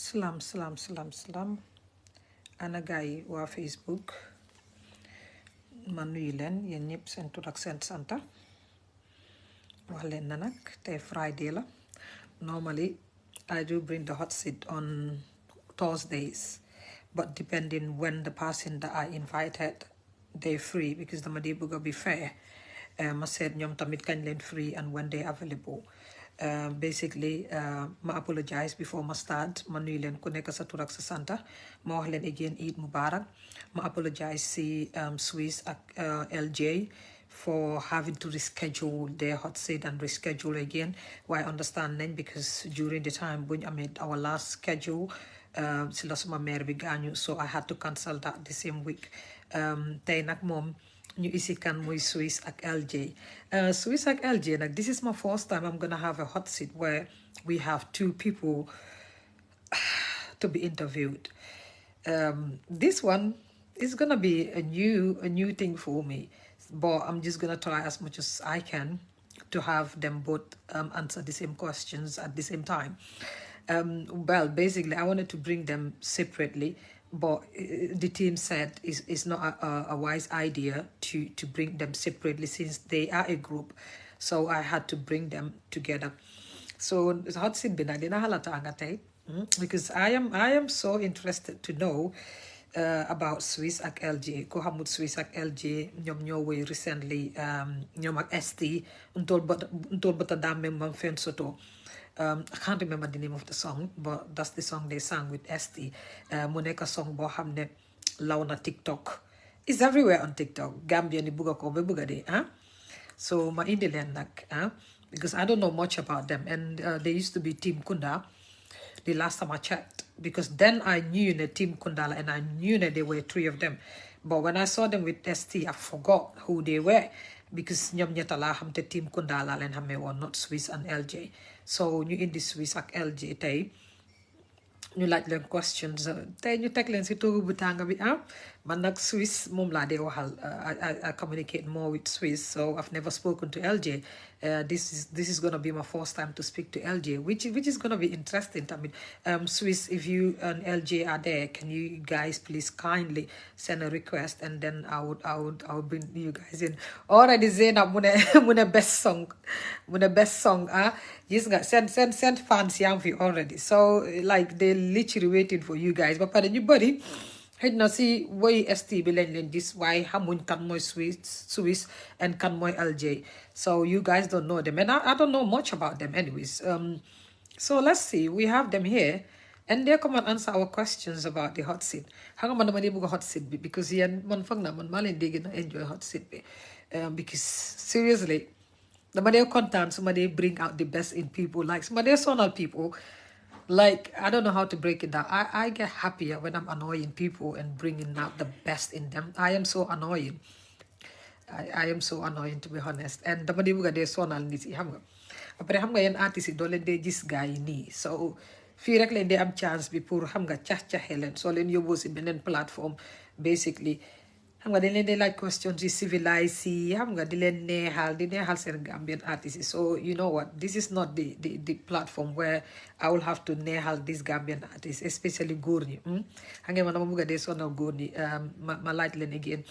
Salam. Ana gaay waa Facebook ma nuyu leen yéen ñëpp seen tur ak seen santa wax leen na nag tey Friday la. Normally I do bring the hot seat on Thursdays, but depending when the person that I invited they free, because dama dee bëgg a be fair, ma seet ñoom tamit kañ leen free and when they available. Basically ma apologize before ma start. Ma nuyu leen ku nekk sa tur ak sa santa. Ma wax leen again Eid Mubarak. Ma apologize si Swizz ak LJ for having to reschedule their hot seat and reschedule again. Why understand then, because during the time when I made our last schedule, si la suma mère bi gaañu, so I had to cancel that the same week. Tey nag moom ñu isi kan muy Swizz ak LJ. Swizz ak LJ nag, this is my first time I'm gonna have a hot seat where we have two people to be interviewed. This one is gonna be a new thing for me, but I'm just gonna try as much as I can to have them both answer the same questions at the same time. Well, basically, I wanted to bring them separately, but the team said it's not a wise idea to bring them separately since they are a group. So I had to bring them together. So the hot seat bi nag dina halata nga tey because I am so interested to know about Swizz ak LJ. Ko xamut Swizz ak LJ ñoom ñoo woy recently ñoom ak ST untol bata dame man fen soto. I can't remember the name of the song, but that's the song they sang with ST. Mu nekk song boo xam ne law na TikTok. It's everywhere on TikTok. Gambia ni buga ko ba buga de, huh? So ma indi leen nag, because I don't know much about them, and they used to be Team Kunda the last time I checked, because then I knew the Team Kundala and I knew that there were three of them. But when I saw them with ST, I forgot who they were, because ñoom ñetta laa xam te Team Kundala leen xamee woon, not Swizz and LJ. So ñu indi Swizz ak LJ tey ñu laaj leen questions tey ñu teg leen si toogu bu tàng bi man nag Swizz moom laa dee waxal. I communicate more with Swizz, so I've never spoken to LJ. This is gonna be my first time to speak to LJ, which is gonna be interesting. I mean, Swizz, if you and LJ are there, can you guys please kindly send a request, and then I would bring you guys in. Already Zena mune best song yes nga send fans yang fi already, so like they literally waiting for you guys. But pare ñu bari xëj na si woy ST bi lañ leen gis waaye xamuñ kan mooy Swizz and kan mooy LJ, so you guys don't know them, and I don't know much about them anyways. So let's see, we have them here and they come and answer our questions about the hot seat. Xam nga man dama dee bëgg hot seat bi because yéen man foog naa man maa leen dégg na enjoy hot seat bi, because seriously dama dee kontaan su ma dee bring out the best in people, like su ma dee sonal people. Like, I don't know how to break it down. I get happier when I'm annoying people and bringing out the best in them. I am so annoying. I am so annoying, to be honest. And dama di buga de sonal nit yi xam nga. Après xam nga yenn artistes yi doo leen dee gis gars yi nii. So fii rek leen dee am chance bi pour xam nga cax-caxe leen soo leen yóbboo si beneen plateforme. Basically xam nga dañ leen dee like questions yi civilized yi xam nga di leen neexal seen Gambian artists yi. So you know what, this is not the platform where I will have to neexal these Gambian artists, especially góor ñi. Xam nga man dama bëgg a dee sonal góor ñi. Ma laaj leen again,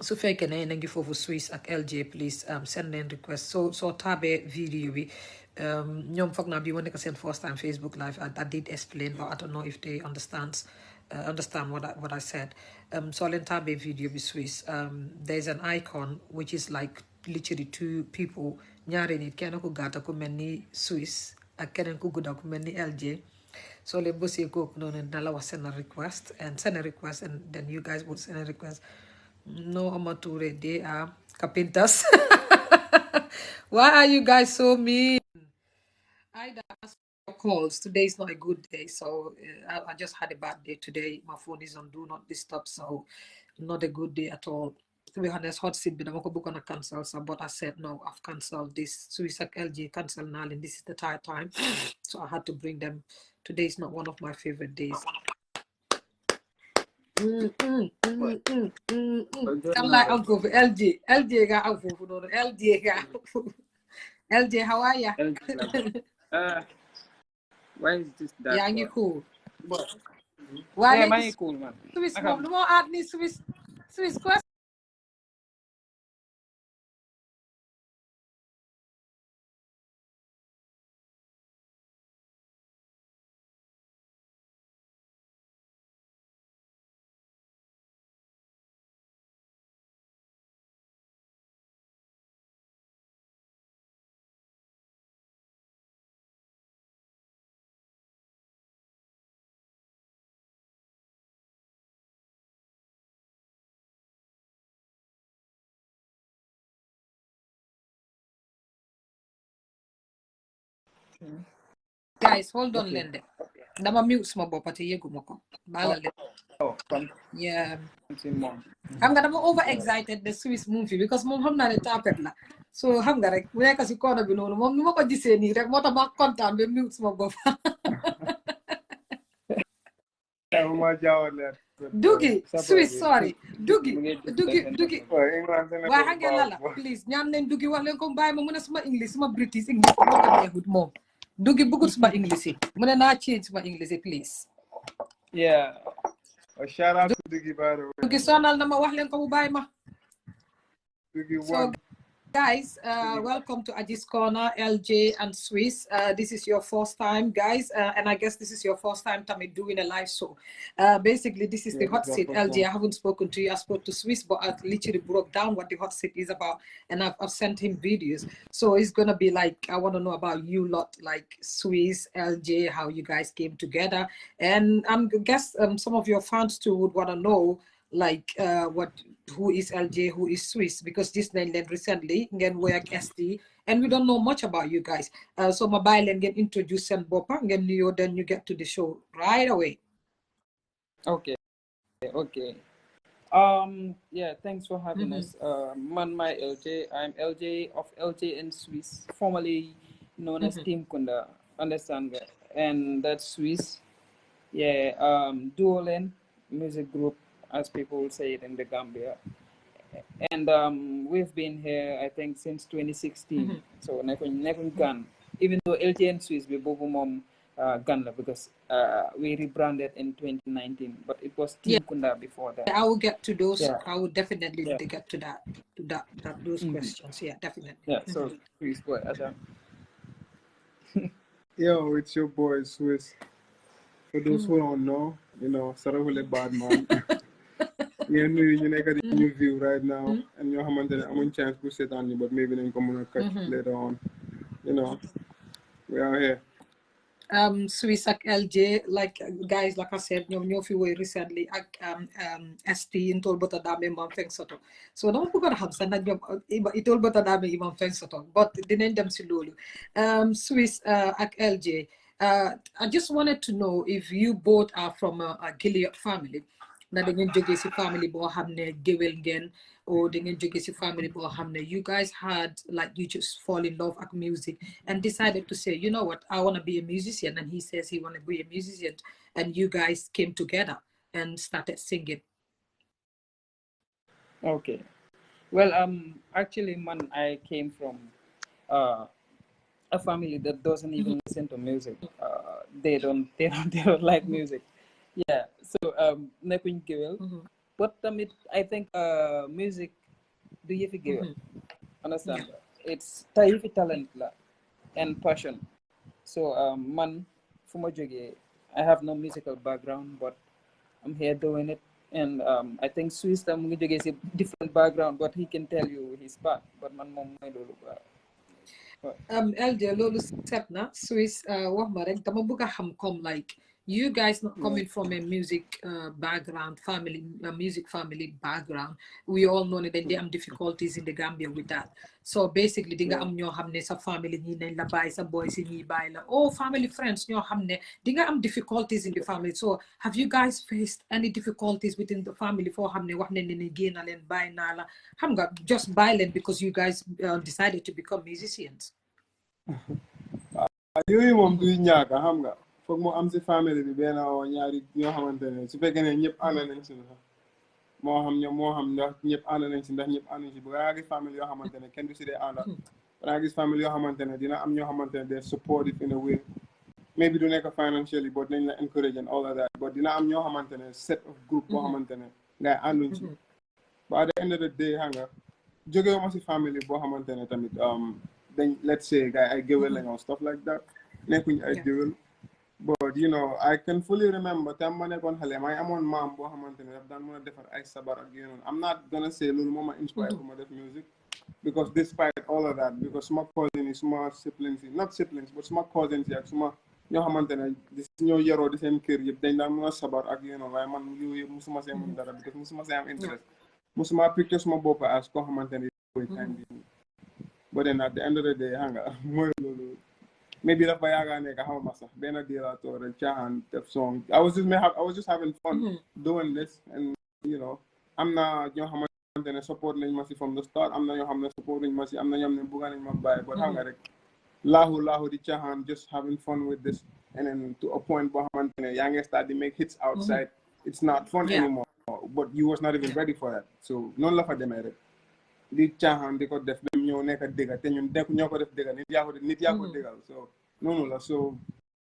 su fekkee ne na ngi foofu Swizz ak LJ, please send leen request. So taabee video bi ñoom foog naa bi ma nekk seen first time Facebook live. I did explain, but I don't know if they understand what I said. So leen taabee video bi Swizz, there's an icon which is like literally two people, ñaari nit, kenn ku gàtta ku mel ni Swizz ak keneen ku gudda ku mel ni LJ. So leen bësee kooku noonu dina la wax send a request, and then you guys would send a request. No, Amature, they are carpenters. Why are you guys so mean? I asked for calls. Today is not a good day, so I just had a bad day today. My phone is on do not disturb, so not a good day at all. To be honest, hot seat, but I'm gonna cancel. So, but I said no, I've cancelled this. Swizz ak LJ cancel now, and this is the third time, so I had to bring them. Today is not one of my favorite days. Kan laay am foofu LJ nga am foofu noonu LJ, how are ya? Why is this that? yaa ngi cool. But waa yeah, maa léegi ngi cool man. Swizz Naka moom lu moo aat ni Swizz question. Guys, hold on okay. leen de dama mute suma boppa te yëguma ko Oh, baalal leen. come Yeah. see mom. xam nga dama over excited de Swizz mu fi because moom xam naa ne tapet la so xam nga rek bu nekk si corner bi noonu moom nu ma ko gisee nii rek moo tax ma kontaan ba mute suma boppa. Dugi Swizz sorry Dugi waa xam ngeen la la please ñaan leen Dugi wax leen ko bàyyi ma mu ne suma English suma British English moo ko neexut moom Dugi bëggut suma English yi mu ne naa change suma English yi please. Yeah. Shout out to Dugi, by the way. Dugi sonal na ma wax leen ko mu bàyyi ma. Dugi So one. guys, welcome to Aji's Corner, LJ and Swizz. This is your first time, guys, and I guess this is your first time Tammy doing a live show. Basically, this is the hot seat. LJ, I haven't spoken to you. I spoke to Swizz, but I literally broke down what the hot seat is about, and I've sent him videos. So it's gonna be like, I want to know about you lot, like Swizz, LJ, how you guys came together, and I guess some of your fans too would want to know like who is LJ, who is Swizz, because this name recently ngeen work ST and we don't know much about you guys. So my bàyyi leen ngeen introduce seen boppa ngeen nuyoo, then you get to the show right away. Okay. Yeah, thanks for having us. Man, my LJ. I'm LJ of LJ and Swizz, formerly known as Team Kunda. Understand that? And that's Swizz. Yeah, Duolen music group, as people say it in the Gambia. And we've been here, I think, since 2016. So never gone. Even though LJ and Swizz we both mom gone because we rebranded in 2019, but it was Team Kunda before that. I will get to those. Yeah. I will definitely get to those questions. Yeah, definitely. Yeah. So Swizz boy, Asha. Yo, it's your boy Swizz. For those who don't know, you know, Sarawule bad man. You know, you make a new view right now, and you're having chance to sit on you, but maybe then come on catch later on. You know, we are here. Swizz ak LJ, like guys, like I said, ñoo fi woy recently ak ST intol bota dame imam feng soto. So dama bëggoon xam sax nag ñoom itol bota dame imam feng soto, but dinañ dem si loolu. Swizz ak LJ, I just wanted to know if you both are from a Gilead family. Na da ngeen jógee si family boo xam ne géwél ngeen, or da ngeen jógee si family boo xam ne you guys had like you just fall in love with music and decided to say, you know what, I want to be a musician, and he says he want to be a musician, and you guys came together and started singing. Okay. Well, actually, man, I came from a family that doesn't even listen to music. They don't like music. Yeah. So nekkuñ géwél. But I think music du yëfi géwél. Understand? It's yëfi talent la and passion. So man, fu ma jógee, I have no musical background, but I'm here doing it. And I think Swizz tam mu ngi jógee si different background, but he can tell you his part. But man moom mooy loolu. LJ loolu set na Swizz wax ma rek dama bëgg a xam comme like you guys not coming from a music background family, a music family background. We all know that they have difficulties in the Gambia with that. So basically di nga am ñoo xam ne sa family ñi nañ la bàyyi, sa boy si ñi bàyyi la, oh family friends ñoo xam ne di nga am difficulties in the family. So have you guys faced any difficulties within the family foo xam ne wax ne ne génn leen bàyyi naa la, xam nga just bàyyi leen because you guys decided to become musicians? Yooyu moom du ñàkk xam nga foog mu am si famille bi benn oo ñaari ñoo xamante ne su fekkee ne ñëpp ànd nañ si sax moo xam ndax ñëpp ànd nañ si ndax ñëpp ànd nañ si bu nga gis famille yoo xamante ne kenn du si dee ànd da nga gis famille yoo xamante ne dina am ñoo xamante ne they're supportive in a way maybe do nekk financially but nañ la encourage and all of that but dina am ñoo xamante ne set of group boo xamante ne ngay ànduñ ci but at the end of the day xam nga jógewu ma si family boo xamante ne tamit dañ let's say gars ay géwél lañ or stuff like that nekkuñ ay géwél but you know I can fully remember tam ma nekkoon xale maa ngi amoon maam boo xamante ne daf daan mën a defar ay sabar ak yooyu noonu I'm not gonna say loolu moo ma inspire pour ma def music because despite all of that because suma cousin yi suma siblings yi not siblings but suma cousins yi ak suma ñoo xamante ne di ñoo yaroo di seen kër yëpp dañ daan mën a sabar ak yooyu noonu waaye man yooyu yëpp musuma see mun dara because musuma see am interest musuma picture suma bopp as koo xamante ne koy time bi but then at the end of the day xam nga mooy loolu maybe that's why I got how much Ben a deal or the chan the song. I was just having fun doing this and you know, I'm not you know how supporting Masi from the start. I'm not you know supporting Masi, I'm not you buganing my buy, but how lahu the chahan just having fun with this and then to a point behind the youngest start they make hits outside. It's not fun anymore. But you was not even ready for that. So no love for them at it. Di caaxaan di ko def dem ñëw nekk dégga te ñun dekk ñoo ko def dégga nit yaa ko déggal so noonu la so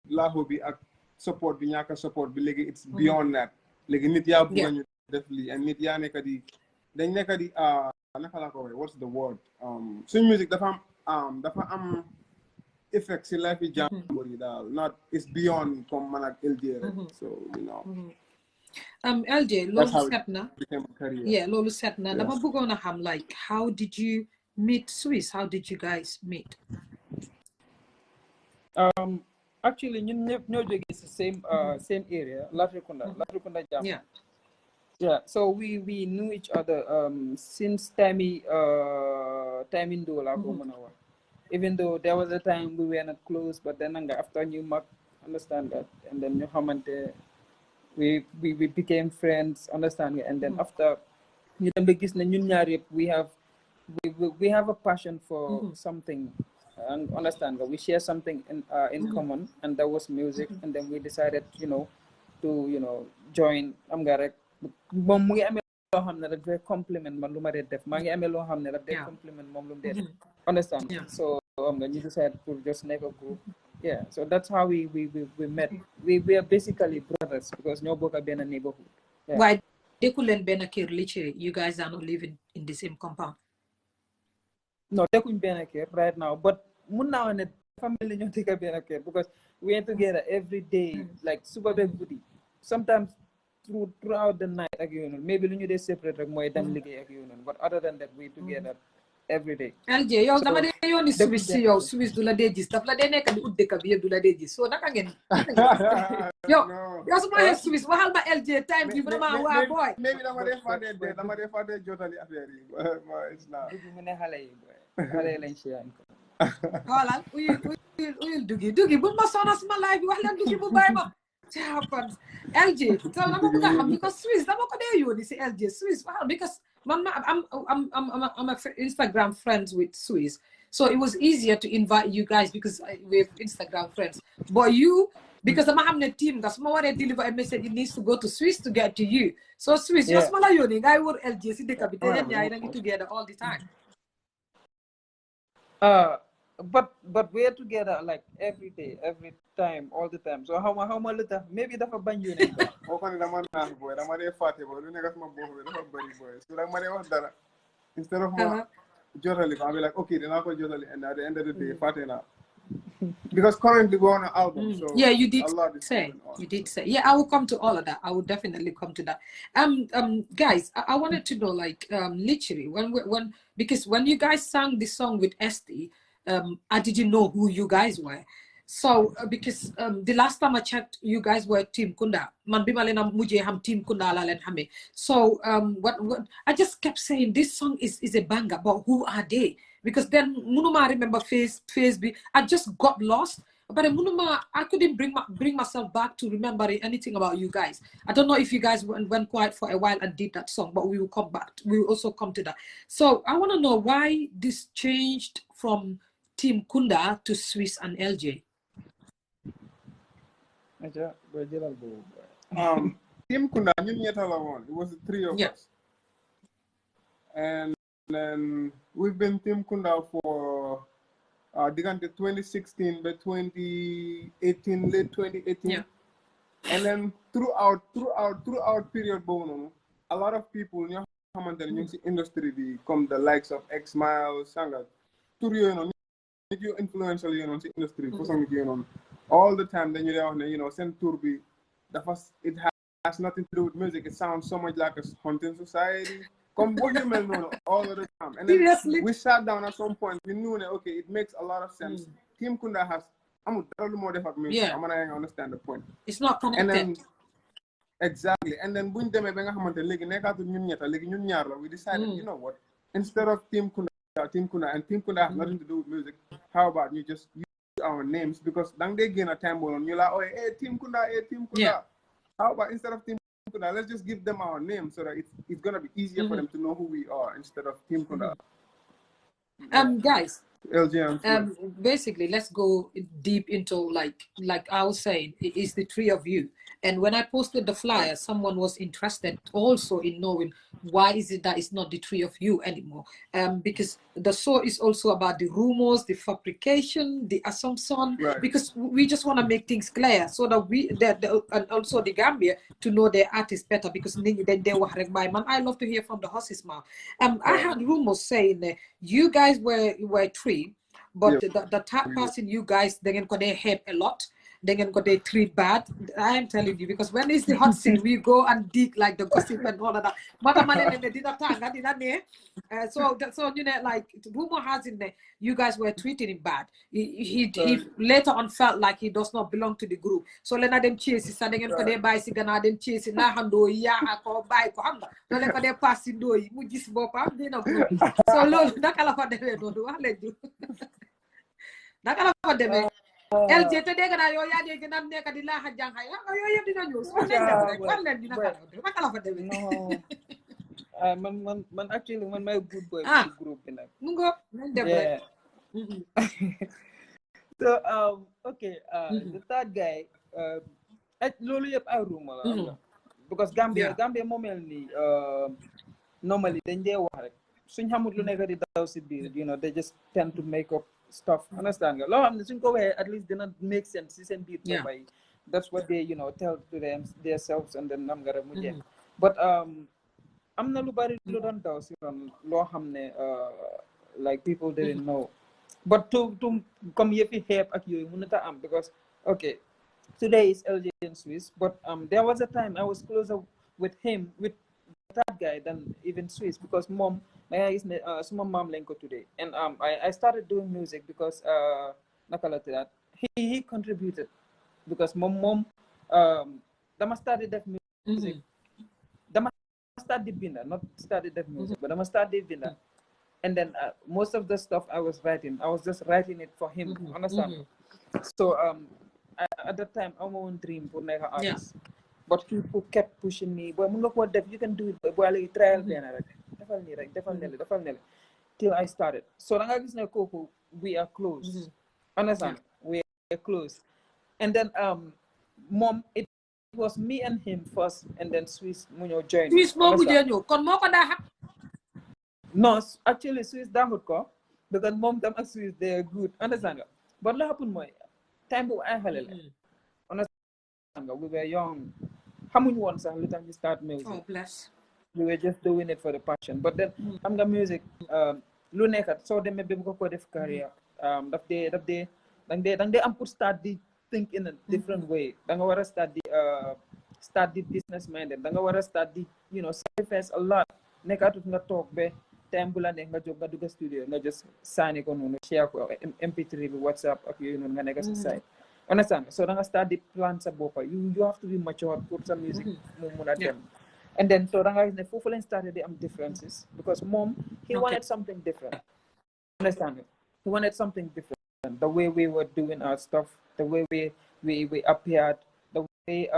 laaxu bi ak support bi ñàkk support bi léegi it's beyond that léegi nit yaa bugga ñu def lii and nit yaa nekk di dañ nekk di naka laa ko waxee what's the word suñ music dafa am effect si life yi jàmbur yi daal not it's beyond comme man ak LJ rek so you know LJ, loolu set na. Yeah, loolu set na. Yes. Dama bëggoon a xam like how did you meet Swizz? How did you guys meet? Actually ñun ñëpp ñoo jógee si same area, Latrikunda Jam. Yeah, so we knew each other since time in Dola ko mën a wax. Even though there was a time we were not close, but then after ñu mag understand that and then ñu xamante we became friends, understand, and then after you know, we have a passion for something and understand that we share something in common, and that was music, and then we decided to join compliment man luma def ma ngi amé lo xamné daf def compliment mom lu def understand so you decided to just make a group. Yeah, so that's how we met. We are basically brothers because no boka been a neighborhood. Yeah. Why they couldn't be a kid literally? You guys are not living in the same compound. No, they couldn't be a kid right now. But now and family don't take a kid because we are together every day, like super big booty. Sometimes throughout the night, maybe when you separate but other than that, we together every day. LJ, yow dama de yoni Swizz ci yow Swizz du la dee gis daf la dee nekk di ut dëkk bi yëpp du la dee gis so naka ngeen yow su ma waxee Swizz waxal ma LJ time bi vraiment waa boy maybe dama dee fàtte jotali affaire yi it's not dugg mu ne xale yi boy xale yi lañ ci yaan ko xoolal uyul dugi bu ma sonal sama live bi wax leen dugi bu bàyyi ma ci happens LJ so dama bëgg a xam because Swizz dama ko dee yónni si LJ Swizz waxal because I'm a Instagram friends with Swizz, so it was easier to invite you guys because we're Instagram friends. But you, because I'm having a team, that's my way to deliver a message. It needs to go to Swizz to get to you. So Swizz, you're smaller yoni. I would LGC the capital and together all the time. But we're together like every day, every time, all the time. So how much later? Maybe that's a ban you. Okay, the man boy, the man fatty boy. You never my boy, the buddy boy. So the man was that instead of more jotally, I'll be like, okay, then I'll go jotally, and at the end of the day, fatty now. Because currently we're on an album, so yeah, you did say. You did say. Yeah, I will come to all of that. I will definitely come to that. Guys, I wanted to know, like, literally, because when you guys sang this song with Esty, I didn't know who you guys were. So because the last time I checked, you guys were Team Kunda. Man bima lena muje ham Team Kunda la len hame. So what I just kept saying this song is a banger, but who are they? Because then Munuma remember face B. I just got lost. But Munuma, I couldn't bring myself back to remembering anything about you guys. I don't know if you guys went quiet for a while and did that song, but we will come back. We will also come to that. So I want to know why this changed from Team Kunda to Swizz and LJ. Team Kunda, it was the three of us. And then we've been Team Kunda for digante 2016 by 2018, late 2018. Yeah. And then throughout period boobu noonu a lot of people ñoo xamante ne ñu ngi si industry bi comme the likes of X Miles sanga tur yooyu noonu nit yu influential yooyu noonu si industry bi façon nit yooyu noonu all the time dañu dee wax ne seen tur bi dafa it has nothing to do with music. It sounds so much like a hunting society. Come what you know all of the time. And then Seriously? we sat down at some point. We knew that okay, it makes a lot of sense. Team Kunda has I'm a more different music. Yeah. I'm gonna understand the point. It's not connected. And then exactly. And then buñ demee ba nga xamante léegi nekkaatu ñun ñetta léegi ñun ñaar la we decided, you know what? Instead of Team Kunda and Team Kunda has nothing to do with music. How about you just use our names because dang they gain a time on you like, oh hey Team Kunda, hey Team Kunda. Yeah. How about instead of Team Kunda, let's just give them our name so that it's gonna be easier for them to know who we are instead of Team Kunda. Guys, LG basically let's go deep into like I was saying, it is the three of you. And when I posted the flyer, someone was interested also in knowing why is it that it's not the three of you anymore. Because the show is also about the rumors, the fabrication, the assumption. Right. Because we just want to make things clear so that and also the Gambia to know their artists better. Because they were my man. I love to hear from the horse's mouth. I had rumors saying you guys were three, but the third person, you guys, they're gonna help a lot. They're gonna they treat bad. I am telling you, because when it's the hot seat, we go and dig like the gossip and all of that. So you know, like rumor has in there, you guys were treating him bad. He later on felt like he does not belong to the group. So let them chase his son again for their bicycle, them chase it now and do ya ko buy ko am. No let them pass in do mu gis bopam dina group. So lolu naka la fa demé do wax len ju. Naka la fa demé. LG te dégg naa yow yaa dégg nan nekk di laaxa jànxay xam nga yooyu yëpp dina ñëw su leen def rek war leen dina naka la fa demee man actually man may good boy ci groupe bi nag mu ngo nañ dem rek so okay the third guy loolu yëpp ay rumor la because Gambia moo mel ni normally dañ dee wax rek suñ xamut lu nekk di daw si biir you know they just tend to make up stuff understand nga loo xam ne suñ ko waxee at least dina make sense si seen biir bay that's what they you know tell to themselves and then nam nga rek mu jeex but am na lu bari lu doon daw si ron loo xam ne like people didn't know but to comme yëfi xeeb ak yooyu mënut a am because okay today is LJ and Swizz but there was a time I was closer with him with that guy than even Swizz because mom suma maam lañ ko today and I started doing music because naka la that he contributed because mom dama started def music dama start di binda not started def music but dama start di binda and then most of the stuff I was just writing it for him understand so at that time I my own dream for nekk artist but people kept pushing me boy mun nga ko def you can do it boy léegi trial benn rek defal nii rek defal nele till I started so da nga gis ne kooku we are close understand we are close and then mom it was me and him first and then Swizz mu ñëw join Swizz moo mujjee ñëw kon moo ko daa no actually Swizz daxut ko because moom tam ak Swizz they are good understand nga but la happen mooy time bu ay xale la understand nga we were young xamuñ woon sax lu tax ñu start music we were just doing it for the passion but then xam nga music lu nekkat soo demee ba bu ko def career daf dee dang dee am pour start di think in a different way da nga war a start di business minded da nga war a start di you know sacrifice a lot nekkatut nga toog ba time bu la neex nga jóg nga dugg studio nga just sànni ko noonu share ko MP3 bi WhatsApp ak yooyu noonu nga nekk sa site understand so da nga start di plan sa boppa you have to be mature pour sa music mu mun a dem and then so da nga gis ne foofu lañ started di am differences because mom he wanted something different understand he wanted something different the way we were doing our stuff the way we appeared the way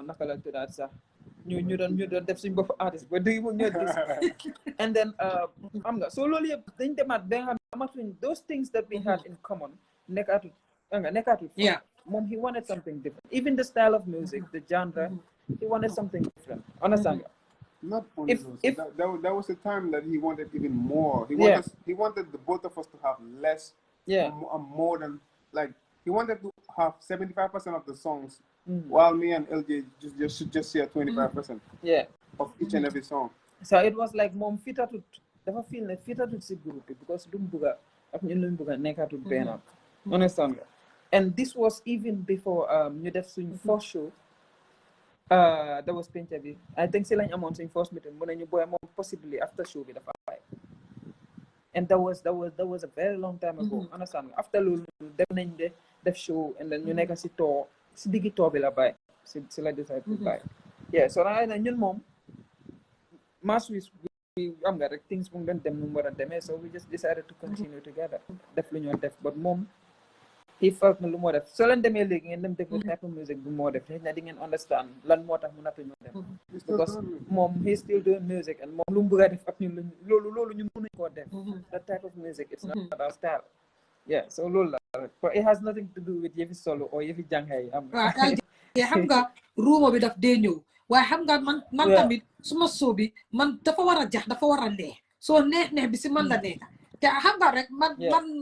naka la tuddaat sax ñu doon def suñu bopp artist ba dégg mu ñëw dis and then am nga so loolu yëpp dañ demaat ba nga xam ne amatuñ those things that we had in common nekkaatut mom he wanted something different even the style of music the genre he wanted something different understand nga not only that was a time that he wanted even more he wanted the both of us to have less Yeah. More than, like, he wanted to have 75% of the songs, while me and LJ should just share 25%. Yeah. Of each and every song. So it was like mom fitatut dafa feel ne fitatut si group bi because lu mu bëgga ak ñun luñ bëgga nekkatul benn. Understand nga? And this was even before ñu def suñ first show. That was penca bi. I think si lañ amoon suñ first meeting mu ne ñu boy moom possibly after show bi dafa bàyyi. And that was a very long time ago. Understand nga? After loolu dem nañ de def show and then ñu nekk si tour si diggi tour bi la bàyyi si la decide to bàyyi. Yeah, so na ñun moom Swizz, we things mu doon dem nu mu war a demee, so we just decided to continue together def lu ñoo def, but moom he felt na lu moo def soo leen demee léegi ngeen dem def type of music bu moo def xëy na di ngeen understand lan moo tax mu nattu ñoo dem because moom he still doing music and moom lu mu bëgg a def ak ñun loolu ñun mënuñ koo def that type of music it's not our style. Yeah, so loolu la rek, but it has nothing to do with yëfi solo or yëfi jàngay am xam nga ruuma bi daf dee ñëw waaye xam nga man tamit suma soobi man dafa war a jax dafa war a neex soo neex bi si man la nekk te xam nga rek man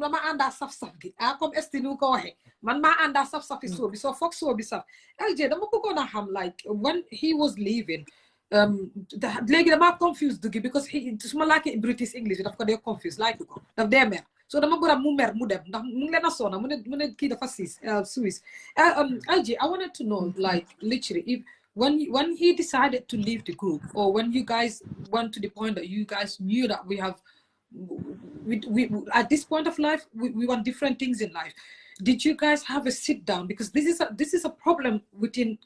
dama àndaa saf-saf gi comme esti ni ko waxee man maa àndaa saf-safi soobi soo foog soobi saf LJ dama bëggoon a xam like when he was leaving léegi damaa confused duggi because suma laakee British English daf ko dee confused like ko daf dee mer so dama bëgg mu mer mu dem ndax mu ngi leen a soona mu ne kii dafa Swizz. LJ, I wanted to know like literally if when he decided to leave the group, or when you guys went to the point that you guys knew that we at this point of life we want different things in life, did you guys have a sit down? Because this is a problem within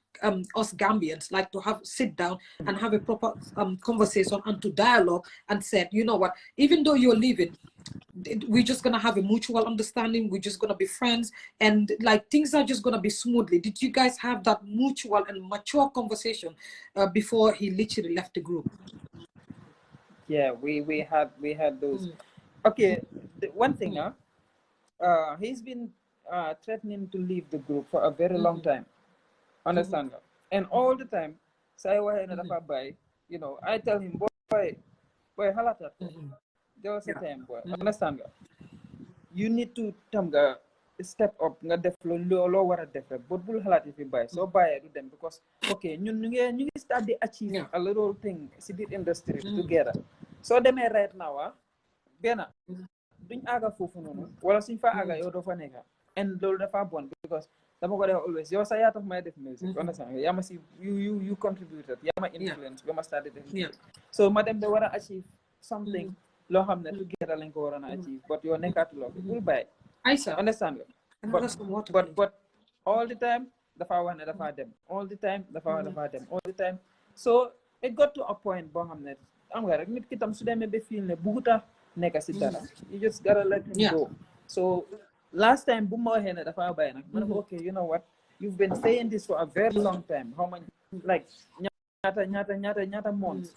us Gambians, like to have sit down and have a proper conversation and to dialogue and said, you know what, even though you're leaving, we're just gonna have a mutual understanding, we're just gonna be friends, and like things are just gonna be smoothly. Did you guys have that mutual and mature conversation before he literally left the group? Yeah, we had those. Okay, one thing now, he's been threatening to leave the group for a very long time. Understand that? And all the time, say you know, I tell him, boy, halata. There was a time, boy. Understand that? You need to step up nga def lo wara def rek but bul halat fi bay so baye do dem because okay ñu ngi start di achieve a little thing ci biir industry together so demee right now bena duñ aga fofu nonu wala suñ fa aga yow do fa nekk and loolu dafa bon because dama ko def always yow sa yaa tax may def music understand yaa ma si you contributed yaa ma influence ba ma started def so ma dem de war a achieve something loo xam ne together lañ ko waroon a achieve but yow nekkatuloo ko bul bàyyi understand but all the time dafa wax ne dafa dem all the time dafa wax dafa dem all the time so it got to a point boo xam ne am nga rek nit ki tam su demee ba feel ne buguta nekk si dara you just gotta let him go. So last time bu ma waxee ne dafa bàyyi nag ma ne ko okay you know what you've been saying this for a very long time how much like ñaata months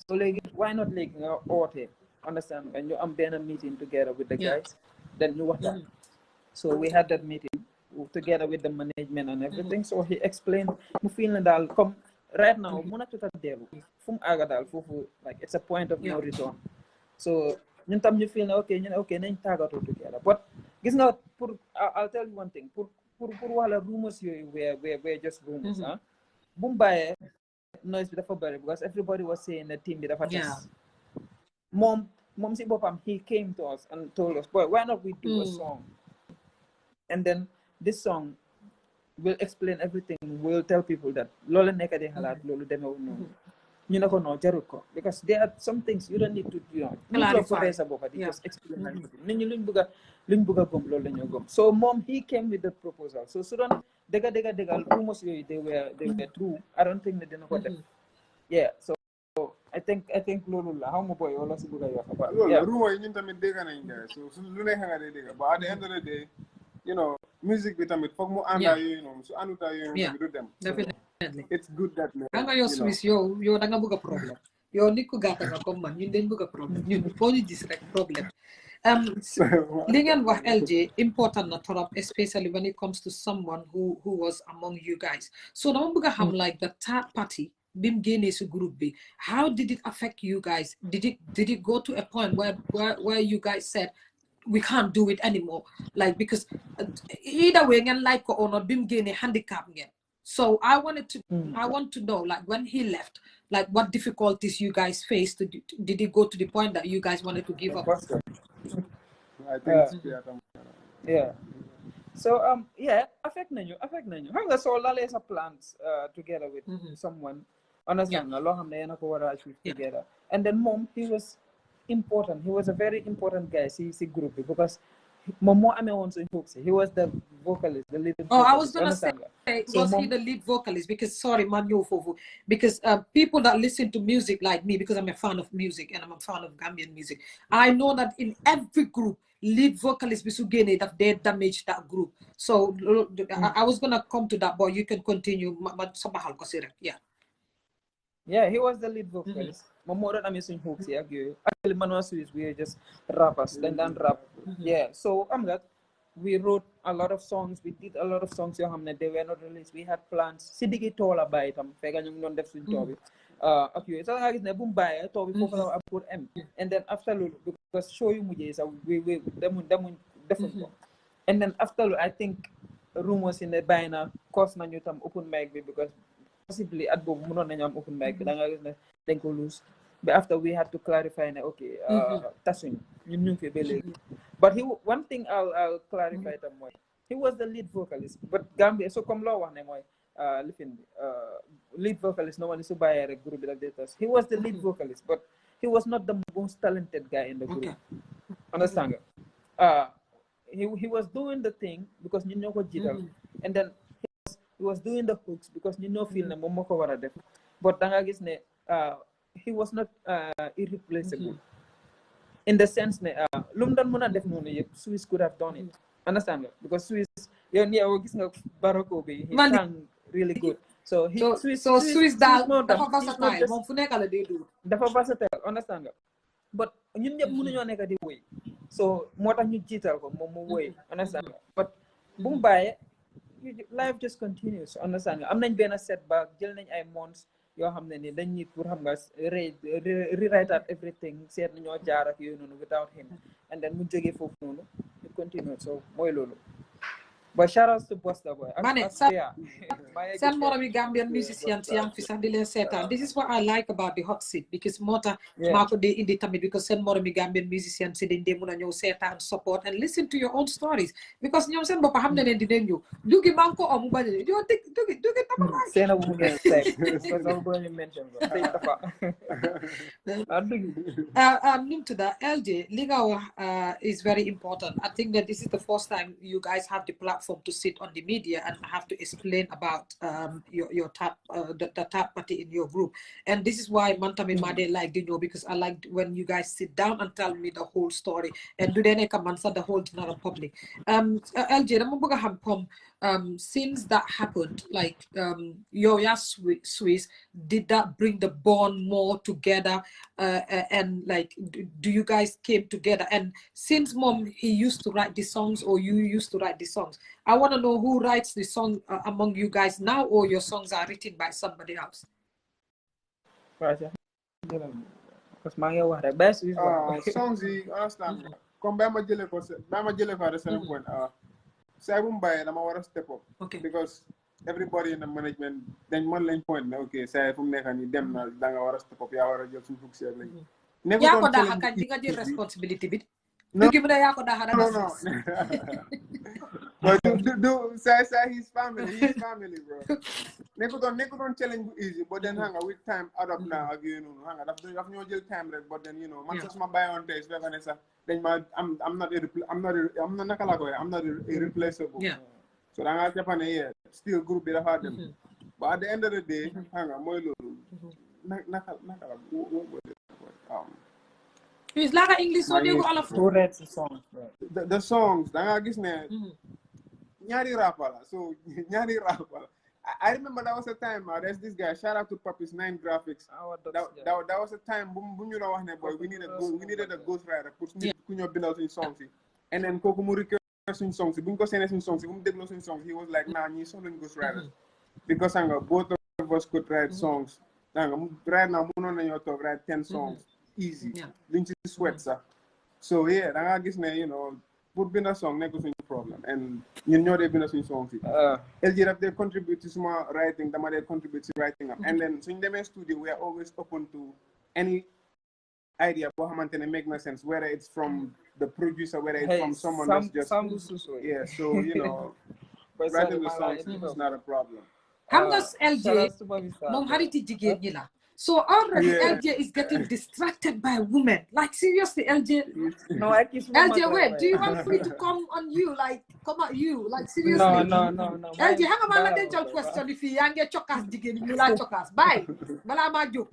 so léegi why not léegi nga oote understand and you am benn meeting together with the guys then ñu waxtaan. So we had that meeting together with the management and everything. So he explained mu feel na daal comme right now mënatut a dellu fu mu aga daal foofu like it's a point of no return. So ñun tam ñu feel na okay nañ tàggatoo together but gis nga pour I'll tell you one thing pour wala rumors yooyu were just rumors bu mu bàyyee noise bi dafa bëri because everybody was saying the team bi dafa tas moom si boppam he came to us and told us boy why not we do a song and then this song will explain everything, will tell people that loolu nekk di xalaat loolu demeewul noonu ñu ne ko non jarut ko because there are some things you don't need to clarify sa bopp di just explain everything nit ñi luñ bëgg a gëm loolu la ñoo gëm so moom he came with the proposal so su doon dëgga rumors yooyu they were true I don't think ne dina ko def so I think loolu la xaw ma boy wala si bëgg a yokk ba loolu la rumors yi ñun tamit dégg nañ nga so lu nekk nga dee dégg ba at the end of the day you know music bi tamit foog mu àndaa yooyu noonu su àndutaa yooyu noonu du dem definitely it's good that xam nga yow Swizz yow da nga bëgg a problème yow nit ku gàtta nga comme man ñun dañ bëgg a problème ñun foo ñu gis rek problème li ngeen wax LJ important na torop especially when it comes to someone who was among you guys so dama bëgg a xam like the third party bim génnee si groupe bi how did it affect you guys did it go to a point where you guys said we can't do it anymore. Like, because either way, and like or not, bim gain a handicap again. So I want to know, like, when he left, like, what difficulties you guys faced. Did it go to the point that you guys wanted to give up? I think yeah. So yeah, affect nañu. Xam nga soo lalee sa plans together with someone, understand nga loo xam ne yéen a ko war a achieve together. And then mom, he was important. He was a very important guy si group bi, because moom moo amee woon suñ hook si. He was the vocalist, the lead vocalist. Oh, I was gonna say, was he the lead vocalist? Because sorry, man, because people that listen to music like me, because I'm a fan of music and I'm a fan of Gambian music, I know that in every group, lead vocalist bisugene that they damage that group. So I was gonna come to that, but you can continue. Yeah, he was the lead vocalist. More than amazing hooks, yeah. Actually, man was Swizz, we were just rappers, then rap. Yeah, so I'm glad we wrote a lot of songs. We did a lot of songs. They were not released. We had plans. Sidigi told about it. Fega ñu non def suñ tobi. Okay, so I guess ne bum baye tobi fofu la upload M. And then after because show you mujé sa we demun defun ko. And then after I think rumors in the bina cost nañu tam open mic because possibly at bobu mënon nañu am open mic da nga gis ne dañ ko lose. But after we had to clarify, okay, tasuñ ñun ñu fi ba léegi. But one thing I'll clarify them mooy he was the lead vocalist, but Gambia so comme loo wax ne mooy lifin lead vocalist no one is su bàyyee rek groupe bi la dee tas. He was the lead vocalist, but he was not the most talented guy in the group. Understand nga? He was doing the thing because ñun ñoo ko jiital, and then he was doing the hooks because ñun ñoo feel ne moom moo ko war a def. But da nga gis ne he was not irreplaceable. In the sense that lum dan muna def nonu yep Swizz could have done it. Understand nga? Because Swizz gis nga Barako bi he sang really good. So Swizz dafa versatile mom fu nekk la day do. Dafa versatile, understand nga? But ñun ñep mënu ñoo nekk di woy. So motax ñu jital ko mom mu woy, understand nga? But bu mu baye life just continues, understand nga? Am nañ benn setback, jël nañ ay months yoo xam ne ni dañ need pour xam nga rewrite out everything seet nañoo jaar ak yooyu noonu without him, and then mu jógee foofu noonu ñu continue. So mooy loolu. But shout out to Busta Boy. Send more of Gambian musicians yang fi sax di leen seetaan. This is what I like about the hot seat, because moo tax maa ko dee indi tamit, because seen more of Gambian musicians si dañ dee mun a ñëw seetaan support and listen to your own stories, because ñoom seen bopp xam ne leen dinañ ñëw dugi maa ngi ko mu bañ a yow dugi tama seen bu ngeen teg sama bu ñu mention ko tey dafa num to that LJ li nga wax is very important. I think that this is the first time you guys have the platform to sit on the media and have to explain about your the tap party in your group, and this is why Mantami Made like you know, because I like when you guys sit down and tell me the whole story and do they come answer the whole general public. LJ dama bëgg a xam comme since that happened, like Swizz, did that bring the bond more together, and like do you guys came together? And since mom he used to write the songs or you used to write the songs, I want to know who writes the song among you guys now, or your songs are written by somebody else. Because my best is songs yi understand comme ba ma jëlee ko à certain point say bu mbaye dama war a step up, because everybody in the management dañ mën lañ point ne ok say fu mu nekk nii dem na da nga war a step up, yaa war a jël suñu fukk si ak lañ yaa ko daaxa kañ di nga jël responsibility bi dugi mu ne yaa ko daaxa da no but do say his family bro nekkutoon challenge bu easy, but then hanga with time adopt now ak yooyu noonu hanga daf ñoo jël time rek, but then you know man sax suma bàyyoon tey su fekkee ne sax dañ ma I'm not naka laa koy I'm not irreplaceable, so da nga jàpp ne still group bi dafa dem, but at the end of the day hanga mooy loolu naka la It's like English, so they go all of the songs. Da nga gis ne ñaari rapper la, so ñaari rapper la. I remember that was a time. There's this guy. Shout out to Papi's 9 Graphics. That was a time. Bu ñu la wax ne boy, we needed a ghostwriter. Pour ku ñoo bindal suñu songs yi. And then kooku mu request suñu songs yi. Bu ñu ko seenee suñu songs yi, bu mu dégloo suñu songs, he was like, nah, ñii soxla ñu ghostwriters. Because both of us could write songs. Right now, mënoon nañoo toog write 10 songs. Easy. Liñ ci sweat sax. So yeah, da ngaa gis ne you know pour binda song nekkul suñu problème and ñun ñoo dee binda suñu song si LG daf dee contribute to suma writing dama dee contribute to writing am and then suñ demee studio we are always open to any idea boo xamante ne make no sense whether it's from the producer whether it's from someone that's just yeah so you know writing the songs is not a problem. Xam nga LJ moom xariti jigéen ñi la. So already LJ is getting distracted by women. Like seriously, LJ. No, I kiss LJ, wait, do you want free to come on you? Like, come at you? Like seriously? No. LJ, hang on, my dental question. If you ain't get chokas digging, you like chokas. Bye. Bala ma joke.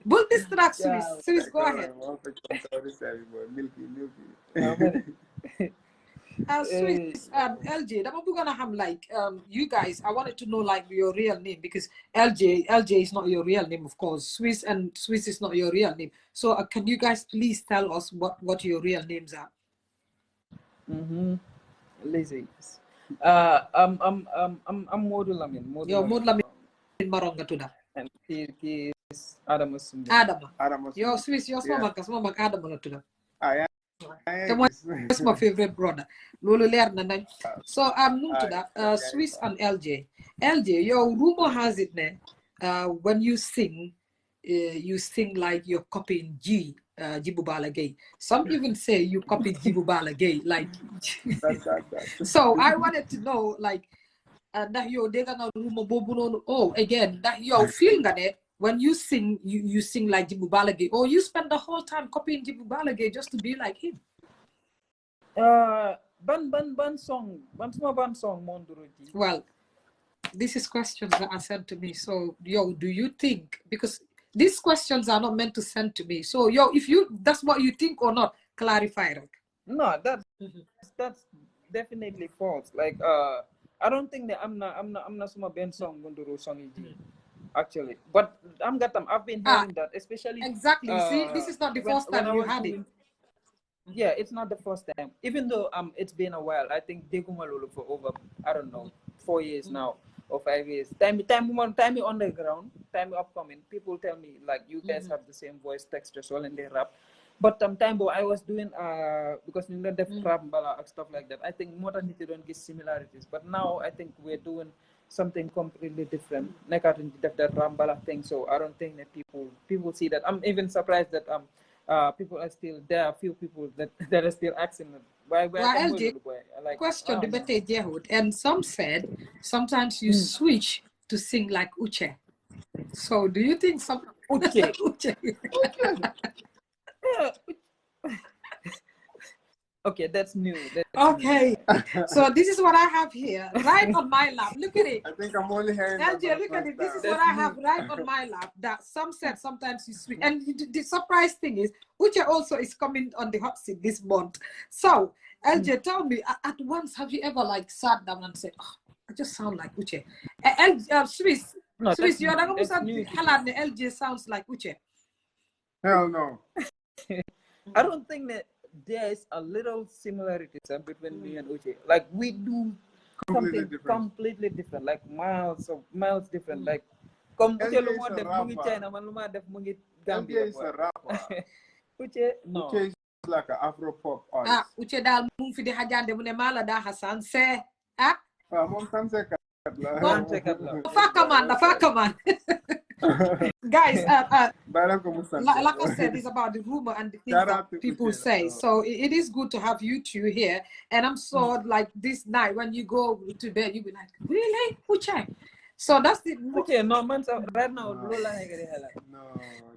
Bull distract Swizz. Swizz, go ahead. Swizz, LJ, dama bëgg na xam like you guys, I wanted to know like your real name because LJ is not your real name, of course. Swizz is not your real name. So can you guys please tell us what your real names are? Lazy. I'm Modou Lamine. Yo, Modou Lamine Marong nga tudda. And he is Adama. Yo, Swizz, yo sama mag Adama la tudda. That's my favorite brother. Lolo leer na nañ. So num tudda Swizz and LJ. LJ, yo, rumor has it ne when you sing like you're copying Jibu Bala Gay. Some even say you copied Jibu Bala Gay. Like so I wanted to know like that yo dega nga rumor bobu nonu. Oh, again, that yo feel nga ne when you sing, you sing like Jibu Bala Gay, or you spend the whole time copying Jibu Bala Gay just to be like him? Ban song Monduruji. Well, this is questions that are sent to me. So, yo, do you think, because these questions are not meant to send to me. So, yo, if that's what you think or not, clarify it. No, that's definitely false. Like, I don't think that I'm not some Ben song Munduru song actually, but I've been hearing that, especially exactly. See, this is not the first time you had it. Yeah, it's not the first time. Even though it's been a while. I think Degumalolo for over 4 years now or 5 years. Time on the ground, time upcoming. People tell me like you guys have the same voice texture as well and they rap. But time I was doing because you know the rap bala and stuff like that. I think more than it don't get similarities. But now I think we're doing something completely different. Like I think that rambala thing. So I don't think that people see that. I'm even surprised that people are still there. Are few people that are still asking why LJ, like, question debate Jehud, and some said sometimes you switch to sing like Uche. So do you think some Uche? Okay, that's new. Okay, so this is what I have here, right on my lap. Look at it. I think I'm only hearing LJ, look at it. This is what I have right on my lap. That some said sometimes you switch. And the surprise thing is, Uche also is coming on the hot seat this month. So, LJ, tell me, at once, have you ever like sat down and said, oh, I just sound like Uche? Swizz, Swizz, you're not going to LJ sounds like Uche. Hell no. I don't think that there's a little similarity between me and Uche. Like we do something completely different, like miles different. Like come Uche lu mo def mu ngi China, man lu ma def mu ngi Gambia. Uche is a rapper. Uche no. Uche is like an Afro pop artist. Uche dal mu ngi fi di hajande mu ne mala da Hassan se mom sanse kat la. Dafa man. Guys, like I said, it's about the rumor and the things that people say. So it is good to have you two here. And I'm so like this night when you go to bed, you'll be like, really? Uche? So that's the Uche, no, man, right now, no.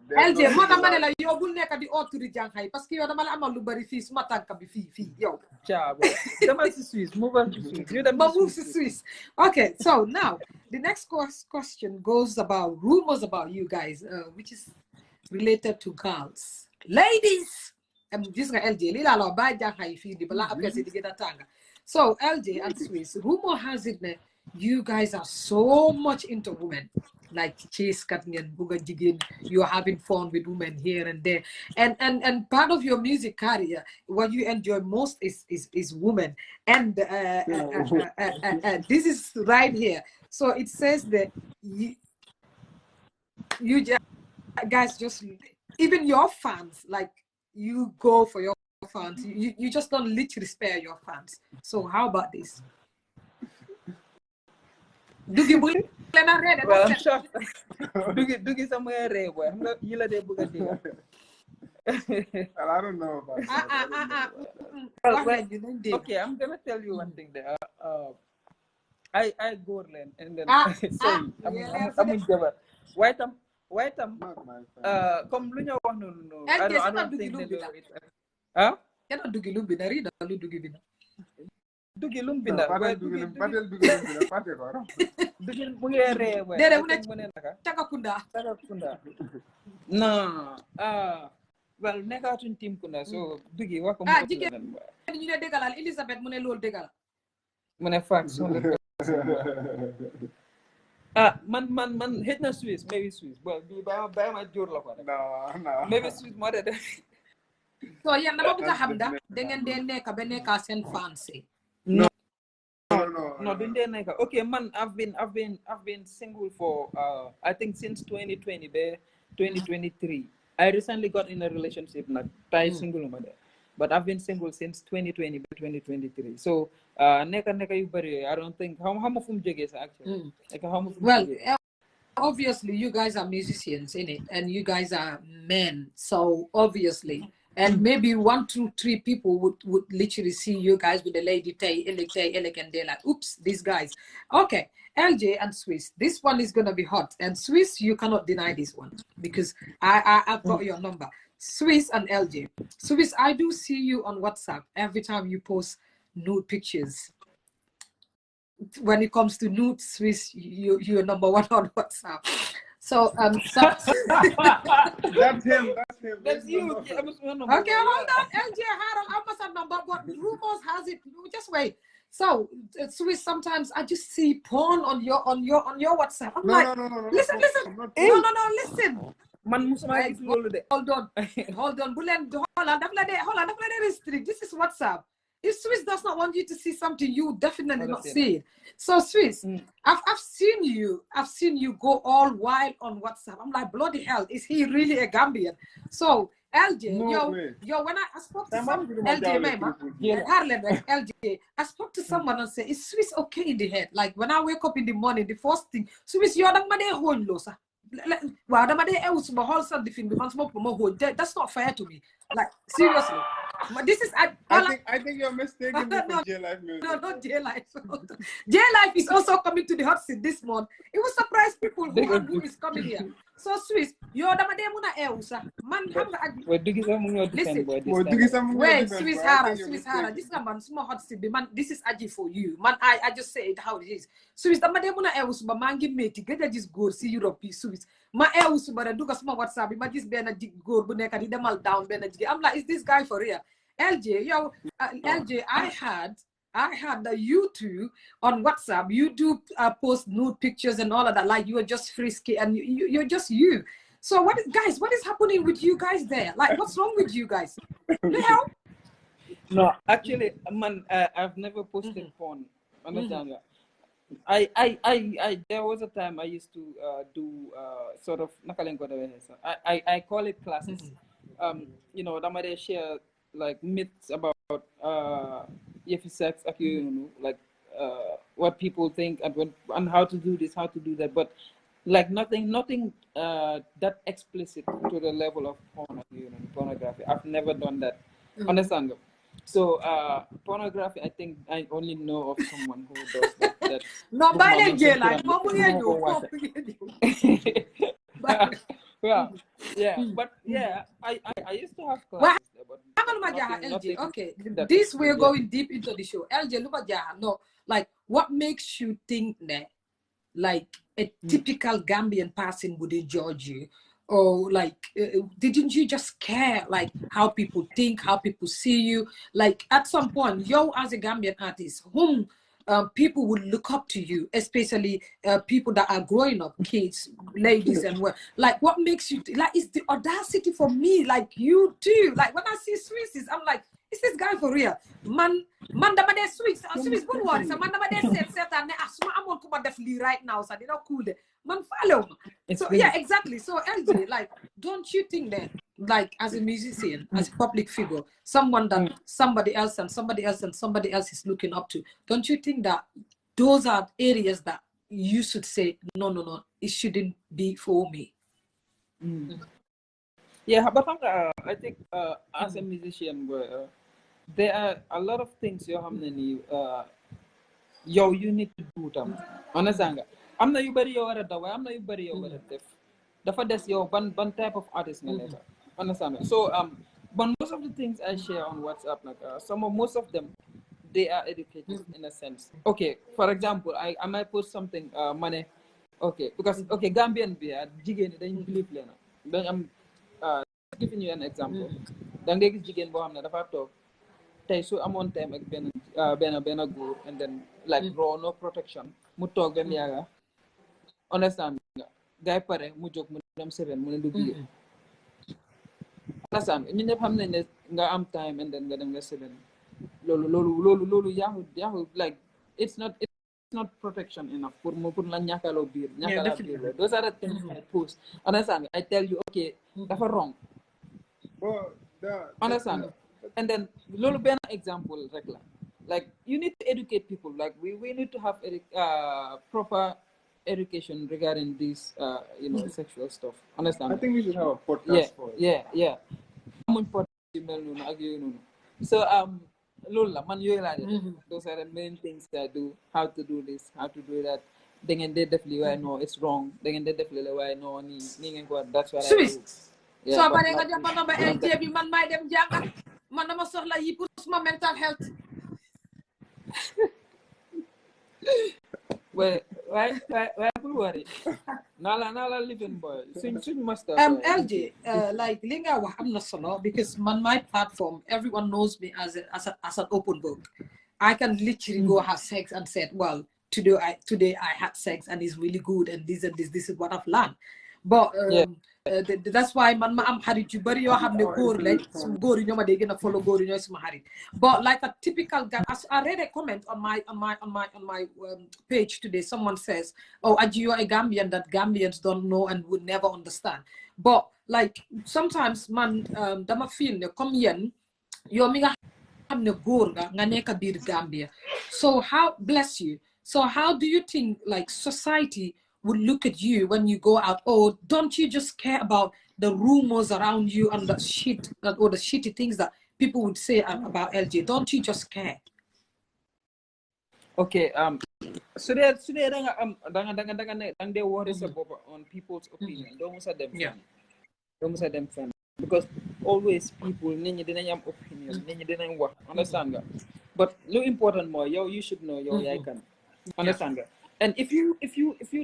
LJ, mata manela yo bul nekk di autori janxay parce que yo dama la amal lu bari fi suma tanka bi fi yow. Ciao. Dama ci Swizz, move on to Swizz. You move to Swizz. Okay, so now the next question goes about rumors about you guys, which is related to girls. Ladies, this nga LJ, li la ba janxay fi di bala après di gëna tanga. So LJ and Swizz, rumor has it that you guys are so much into women. Like chase cutting and buga jigin, you're having fun with women here and there, and part of your music career, what you enjoy most is women, and this is right here. So it says that you guys just even your fans, like you go for your fans. You just don't literally spare your fans. So how about this? Well, I'm shocked. Dugi somewhere rare boy. I'm not you let it book a deal. I don't know about that. Okay, I'm gonna tell you one thing there. I go learn and then sorry, I'm in Java. White Not my fan. come lu ñoo wax noonu I don't think they do it. Huh? Kena dugi lumbi na rida lu dugi bina. Dugi lum binda. Patel Dugi mu ngi ree boy. Dede mu mu ne naka? Taka kunda. No. Well, nekkaatuñ team Kunda so dugi wax ko mu jigéen ñu ne dégalal Elizabeth mu ne loolu dégal. mu ne fax man hit na Swizz maybe Swizz but bi ba ma jor la ko rek no maybe Swizz moo de so yéen dama bëgg a xam da ngeen dee nekk ba nekk seen fans no duñ dee nekk okay man I've been single for I think since 2020 be 2023 I recently got in a relationship nag tay single ma de but I've been single since 2020 to 2023. So, neka yu bari. I don't think how much from Jagges actually. Like how much. Well, obviously you guys are musicians, innit? And you guys are men, so obviously, and maybe 1, 2, 3 people would literally see you guys with the lady Tay, and they're like, oops, these guys. Okay, LJ and Swizz, this one is gonna be hot, and Swizz, you cannot deny this one because I've got your number. Swizz and LJ. Swizz, I do see you on WhatsApp every time you post nude pictures. When it comes to nude, Swizz, you're number 1 on WhatsApp. So that's him. That's you. Okay, hold on, LJ Harold. I must have number, but rumors has it. Just wait. So Swizz, sometimes I just see porn on your WhatsApp. I'm no. Listen. No, listen. Hold on. Hold on. Hold on. Restrict. This is WhatsApp. If Swizz does not want you to see something, you definitely not see it. So Swizz, I've seen you go all wild on WhatsApp. I'm like, bloody hell, is he really a Gambian? So LJ, when I spoke to some LJ, I spoke to someone and said, is Swizz okay in the head? Like when I wake up in the morning, the first thing, Swizz, you're the man. That's not fair to me. Like seriously, this is I think you're mistaken for J-Life music. No, not J-Life. J-Life is also coming to the hot seat this month. It will surprise people who is coming here. So Swizz, you're the man. Listen, wait, Swizz Hara. This is a man small hot seat. Man, this is Aji for you. Man, I just say it how it is. Swizz, the man man give me to get just go see Europe. Swizz, ma but do small WhatsApp. Ma just be na go buneka di demal down. I'm like, is this guy for real? LJ, LJ, I had the you two on WhatsApp. You do post nude pictures and all of that. Like you are just frisky and you're just you. So what is happening with you guys there? Like what's wrong with you guys? Help? No, actually, man, I've never posted porn. Understand that? I there was a time I used to do sort of I call it classes. You know, they share like myths about sex, like what people think and how to do this, how to do that, but like nothing that explicit to the level of porn, pornography. I've never done that. Understand? So pornography, I think I only know of someone who does that. No, but I used to have classes there, but LJ, okay, this we're going deep into the show. LJ, no, like what makes you think that like a typical Gambian person would judge you? Or like didn't you just care like how people think, how people see you? Like at some point, you as a Gambian artist, whom people would look up to you, especially people that are growing up, kids, ladies, and what? Like, what makes you like? It's the audacity for me, like you do. Like when I see Swizz, I'm like, is this guy for real? Man, damade Swizz, good words. Man, damade set and asma amon kuma definitely right now, so they not cool. Man, follow. So yeah, exactly. So LJ, like, don't you think that like as a musician, as a public figure, someone that somebody else and somebody else and somebody else is looking up to, don't you think that those are areas that you should say, no, no, no, it shouldn't be for me? Yeah, but I think as a musician, there are a lot of things you have you need to do them. Understand? I'm not you bari yow wara daw, I'm not you bari yow wara def. Dafa des yow ban type of artist nga nekk. Understand? So but most of the things I share on WhatsApp, like most of them, they are educated in a sense. Okay, for example, I might post something money. Okay, because Gambian beer, jigéen ñi dañ believe leen. Dañ am giving you an example. Da ngay gis jigéen boo xam ne dafa toog tey su amoon time ak benn góor and then like raw no protection mu toog ba mu yàgga understand nga gay pare mu jóg mu dem seven mu ne du bigé understand ñu ñëpp xam nañ ne nga am time and then nga dem nga seven loolu yaaxu like it's not protection enough pour la ñàkkaloo biir those are the things I post understand I tell you okay dafa wrong understand and then loolu benn example rek la like you need to educate people like we need to have proper education regarding this sexual stuff understand I think we should have a podcast for it. yeah amuñ podcast yu mel noonu ak yooyu noonu so loolu la man yooyu laa def those are the main things I do how to do this how to do that da ngeen dee def li waaye no it's wrong da ngeen dee def li la waaye no nii ngeen ko that's what I do soo paree nga jox ma number LJ bi man maay dem jàngat man dama soxla yi pour suma mental health waaye bul worry naa la living boy suñ master LJ like li nga wax am na solo because my platform everyone knows me as an open book. I can literally go have sex and said, well, today I had sex and it's really good and this is what I've learned. But that's why man ma am xarit yu bari yoo xam ne góor lañ su góor yi ñoo ma dee gën a follow góor yi ñooy suma xarit but like a typical guy I read a comment on my page today. Someone says, oh Aji, you're a Gambian that Gambians don't know and would never understand, but like sometimes man dama feel ne comme yéen yow mi nga xam ne góor nga nekk biir Gambia so how bless you so how do you think like society would look at you when you go out? Or don't you just care about the rumors around you and the shit or the shitty things that people would say about LJ? Don't you just care? Okay, so there danga they worry about on people's opinion. Don't say them friend. Because always people nini dinañ am opinion, nini dinañ wax, understand nga? But lo important more, you should know I can. Understand nga? And if you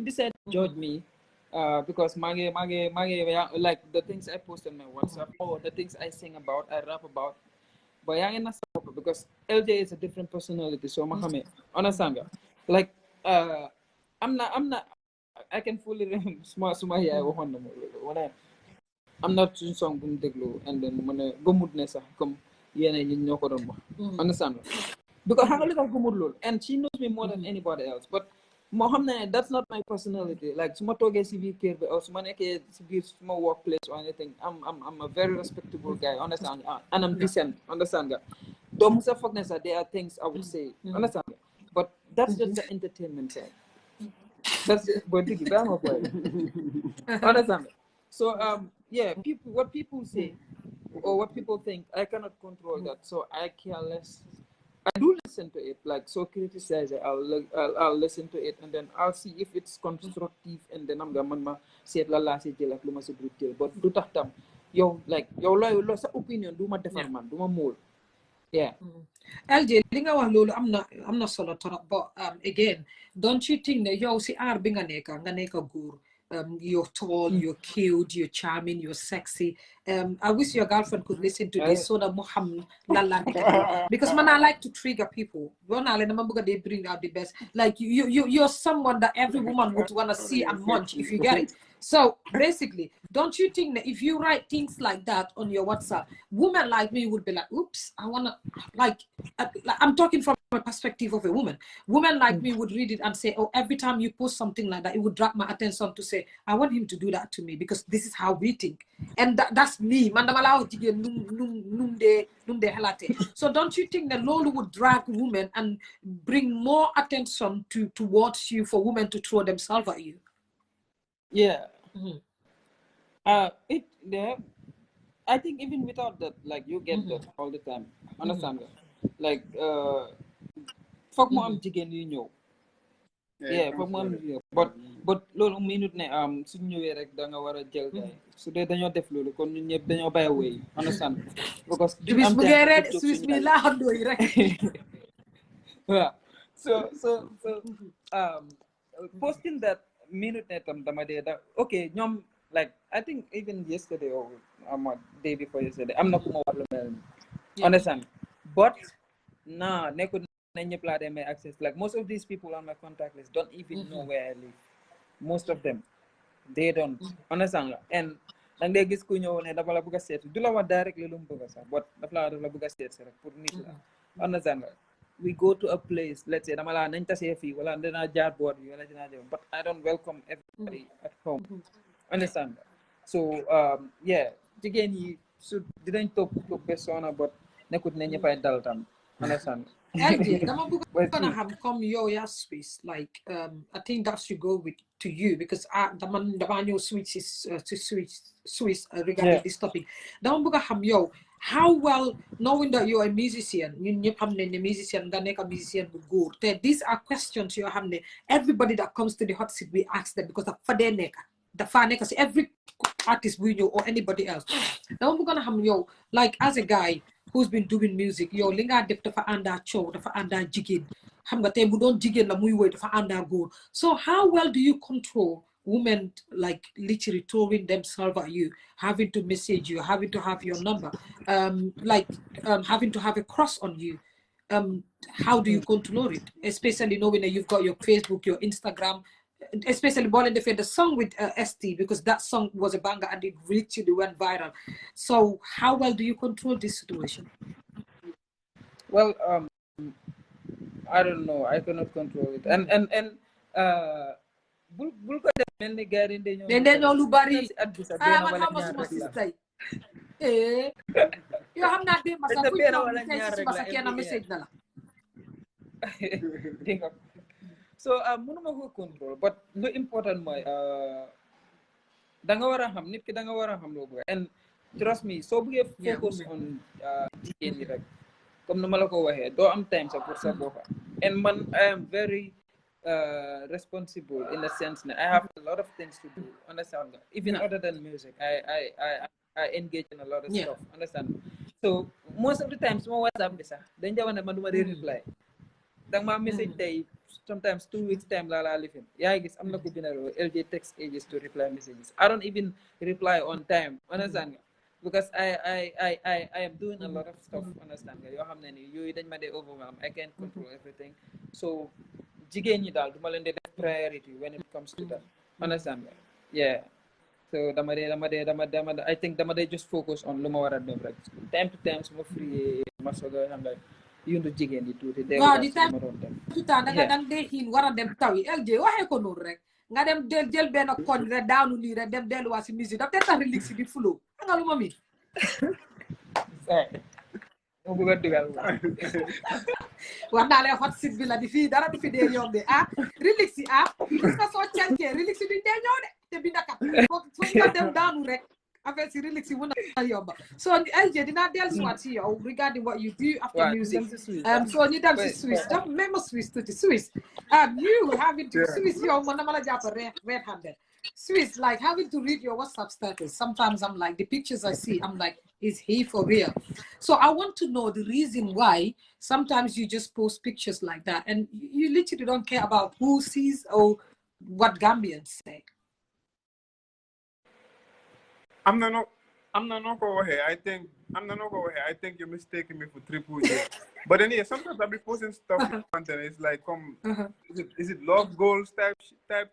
decide to judge me, because like the things I post on my WhatsApp or the things I sing about, I rap about, but because LJ is a different personality, so understand? Like I'm not I can fully suma here when I'm not doing song bu déglu and then mané gomut ne sax comme yene ñi ñoko doon wax understand? Because how little gomut lol and she knows me more than anybody else, but Mohammed, that's not my personality. Like, suma toge CV kër or suma nekkee suma workplace or anything. I'm a very respectable guy, understand? And I'm decent, understand? Don't musa fogness there are things I would say, understand? But that's just the entertainment side. That's but understand? So yeah, what people say or what people think, I cannot control that. So I care less. I do listen to it, like so criticize it. I'll listen to it and then I'll see if it's constructive and then I'm gonna say la si jël ak luma ci brutal. But du tax tam yow like yow lo sa opinion du ma defar man du ma mool. Yeah. LJ li nga wax loolu am na solo torop but again don't you think that yow si aar bi nga nekk góor you're tall, you're cute, you're charming, you're sexy. I wish your girlfriend could listen to this so that Muhammad because man, I like to trigger people. They bring out the best. Like you're someone that every woman would want to see and munch if you get it. So basically, don't you think that if you write things like that on your WhatsApp, women like me would be like, oops, I wanna like I'm talking from a perspective of a woman. Women like me would read it and say, oh, every time you post something like that, it would drag my attention to say, I want him to do that to me because this is how we think. And that's that's me. Man dama la wax jigéen num dee xalaatee. So don't you think that Lolo would drag women and bring more attention towards you for women to throw themselves at you? Yeah. I think even without that, like you get that all the time. Understand nga? Like foog mo am jigéen yu ñëw. Yeah, foog mo am jigéen. But loolu minute ne suñ ñëwee rek da nga war a jël gaay. Su dee dañoo def loolu kon ñun ñëpp dañoo bàyyi wéy. Understand? Because duñ am time Swiss mi laa xam doy rek. Yeah. So posting that minute ne tam dama dee da okay ñoom like I think even yesterday or day before yesterday am na ku ma wax lu mel ni understand but nah nekkul na ñëpp laa demee access like most of these people on my contact list don't even know where I live most of them they don't understand and dang dee gis ku ñëw ne dafa la bëgg a seet du la wax directly lu mu bëgg sax but dafa la bëgg a seet rek pour nit la understand we go to a place let's say dama la nañ tasee fii wala dinaa jaar boor bi wala dinaa dem but I don't welcome everybody at home understand so yeah jigéen yi su dinañ topp persona but nekkut ne ñëppay dal tam understand LJ dama bëgg na xam comme yow yaa Swiss like I think that should go with to you because dama ñëw Swiss regarding this topic dama bëgg a xam yow how well knowing that you're a musician ñun ñëpp xam ne musician nga nekk a musician bu góor te these are questions yoo xam ne everybody that comes to the hot seat we ask them because dafa dee nekk dafa nekk si every artist we know or anybody else dama bëgg na xam yow like as a guy who's been doing music yow li nga def dafa àndaa coow dafa àndaa jigéen xam nga tey bu doon jigéen la muy woy dafa àndaa góor so how well do you control women like literally throwing themselves at you having to message you having to have your number having to have a crush on you how do you control it especially knowing that you've got your Facebook your Instagram especially Ball defend the song with ST because that song was a banger and it literally went viral. So how well do you control this situation? Well, I don't know. I cannot control it. And bul ko def mel ni gars yi dañoo lu bari man xam ma suma sister yi yoo xam naa démb sax fu ñu toog tey si suba sax kenn message na la so mënuma ko control but lu important mooy da nga war a xam nit ki da nga war a xam loo bëgg and trust me soo bëggee focus on jigéen yi rek comme nu ma la ko waxee doo am time sa pour sa boppa and man I am very responsible in the sense that I have a lot of things to do understand even other than music I engage in a lot of stuff understand so most of the time suma WhatsApp bi sax dañ jamono ne man du ma dee reply danga ma message tey sometimes 2 weeks time la lifin yaa gis am na ko binaro LJ text ages to reply messages I don't even reply on time understand nga because I am doing a lot of stuff understand nga yoo xam ne ni yooyu dañ ma dee overwhelm I can't control everything so jigéen ñi daal du ma leen dee def priority when it comes to that understand nga yeah so dama dee I think dama dee just focus on lu ma war a def rek time to time su ma free ma soog a xam nga yundu jigéen di tuuti waaw di time to time danga dang dee xiin war a dem taw yi LJ waxee ko noonu rek nga dem jël benn koñ rek daanu nii rek dem delluwaat si musique daf te tax relix di flow nga lu ma mi mo bëgg a dugal wax naa leen hot seat bi la di fii dara du fi dee yombe relix yi gis nga soo cancee relix yi duñ dee ñëw de te bi ndakat foo nga dem daanu rek affaire si relix yi mën na yomba so LJ dinaa dellusiwaat si yow regarding what you do after music so ñu dem si Swiss donc même Swiss tuuti Swiss you having to Swiss yow man dama la jàpp red-handed Swiss like having to read your WhatsApp status sometimes I'm like the pictures I see I'm like is he for real so I want to know the reason why sometimes you just post pictures like that and you literally don't care about who sees or what Gambians say. I'm not over here. I think you're mistaking me for Triple J. But then sometimes I'll be posting stuff in content. It's like is it love goals type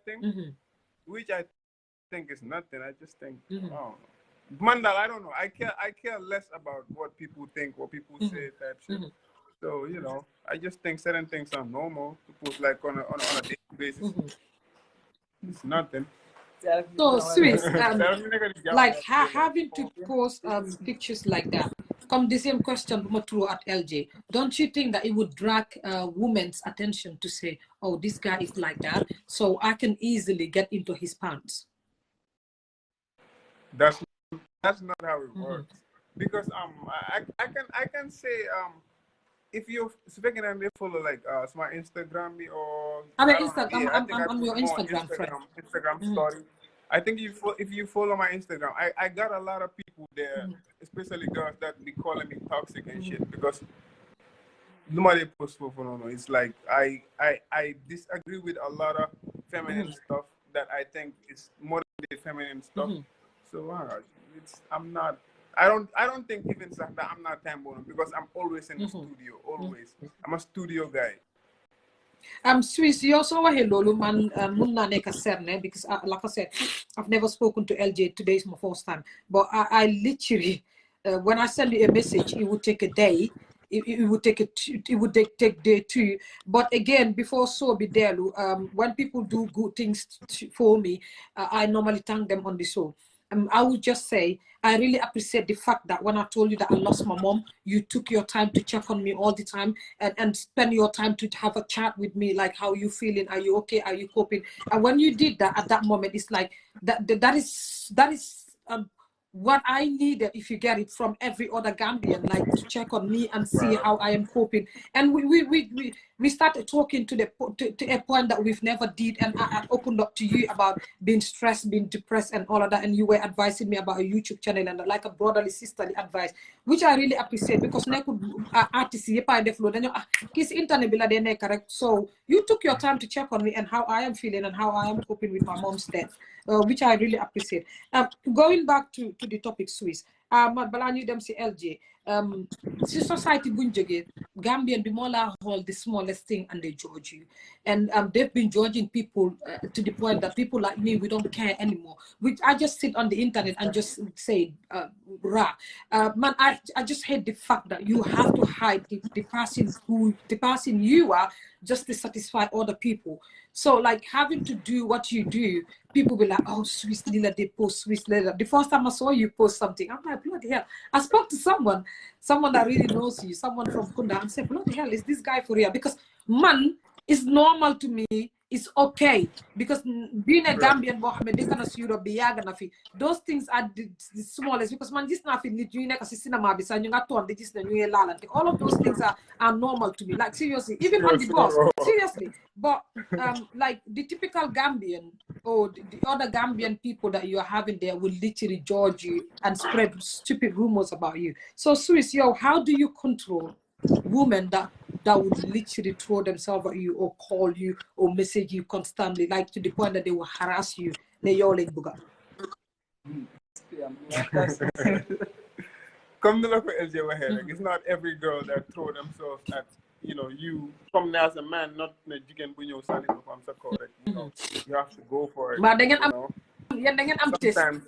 thing? Which I think is nothing. I just think I don't know. Mandal, I don't know. I care less about what people think, what people say type shit. So, I just think certain things are normal to post like on a daily basis. It's nothing. So Swiss, Sarah ñu nekk di like jàmm ak having to post pictures like that. Come the same question through at LJ. Don't you think that it would drag women's attention to say, oh, this guy is like that, so I can easily get into his pants? That's not how it works. Because I can say if you speaking and they follow like my Instagram me or I mean, don't know, yeah, I think I I'm put your more Instagram friend. Instagram story. I think if you follow my Instagram, I got a lot of people there, especially girls that be calling me toxic and shit because nobody post for no. It's like I disagree with a lot of feminine stuff that I think is more than the feminine stuff. So it's I don't think even that I'm not time bonum because I'm always in the studio. Always. I'm a studio guy. Swizz, you also were hello man munna neka serne because like I said, I've never spoken to LJ. Today is my first time. But I literally when I send you a message, it would take a day. It would take it would take day two. But again, before so be there, when people do good things for me, I normally thank them on the show. I would just say I really appreciate the fact that when I told you that I lost my mom, you took your time to check on me all the time and spend your time to have a chat with me, like how you feeling, are you okay, are you coping? And when you did that at that moment, it's like that is what I needed, if you get it, from every other Gambian, like to check on me and see how I am coping. And we started talking to a point that we've never did, and I opened up to you about being stressed, being depressed, and all of that. And you were advising me about a YouTube channel and like a brotherly sisterly advice, which I really appreciate because artists kiss internet bila de correct. So you took your time to check on me and how I am feeling and how I am coping with my mom's death, which I really appreciate. Going back to the topic, Swizz, balaa ñuy dem si LJ, si society buñ jógee Gambian bi moo laa hold the smallest thing and they judge you, and they've been judging people to the point that people like me, we don't care anymore. I just sit on the internet and just say rah. Man, I just hate the fact that you have to hide the person you are just to satisfy other people. So like having to do what you do, people be like, oh, Swizz Lila, they post Swizz Lila. The first time I saw you post something, I'm like, bloody hell. I spoke to someone that really knows you, someone from Kunda, and said, bloody hell, is this guy for real? Because man, it's normal to me. It's okay because being a Gambian, those things are the smallest. Because man, this nothing cinema all of those things are normal to me. Like seriously, even on the bus, seriously. But like the typical Gambian or the other Gambian people that you are having there will literally judge you and spread stupid rumors about you. So Swizz, yo, how do you control women that would literally throw themselves at you or call you or message you constantly, like to the point that they will harass you? Come to look at LJ Wahed, it's not every girl that throw themselves at you come there as a man, not you can bring your son if I'm so correct. You have to go for it. But Sometimes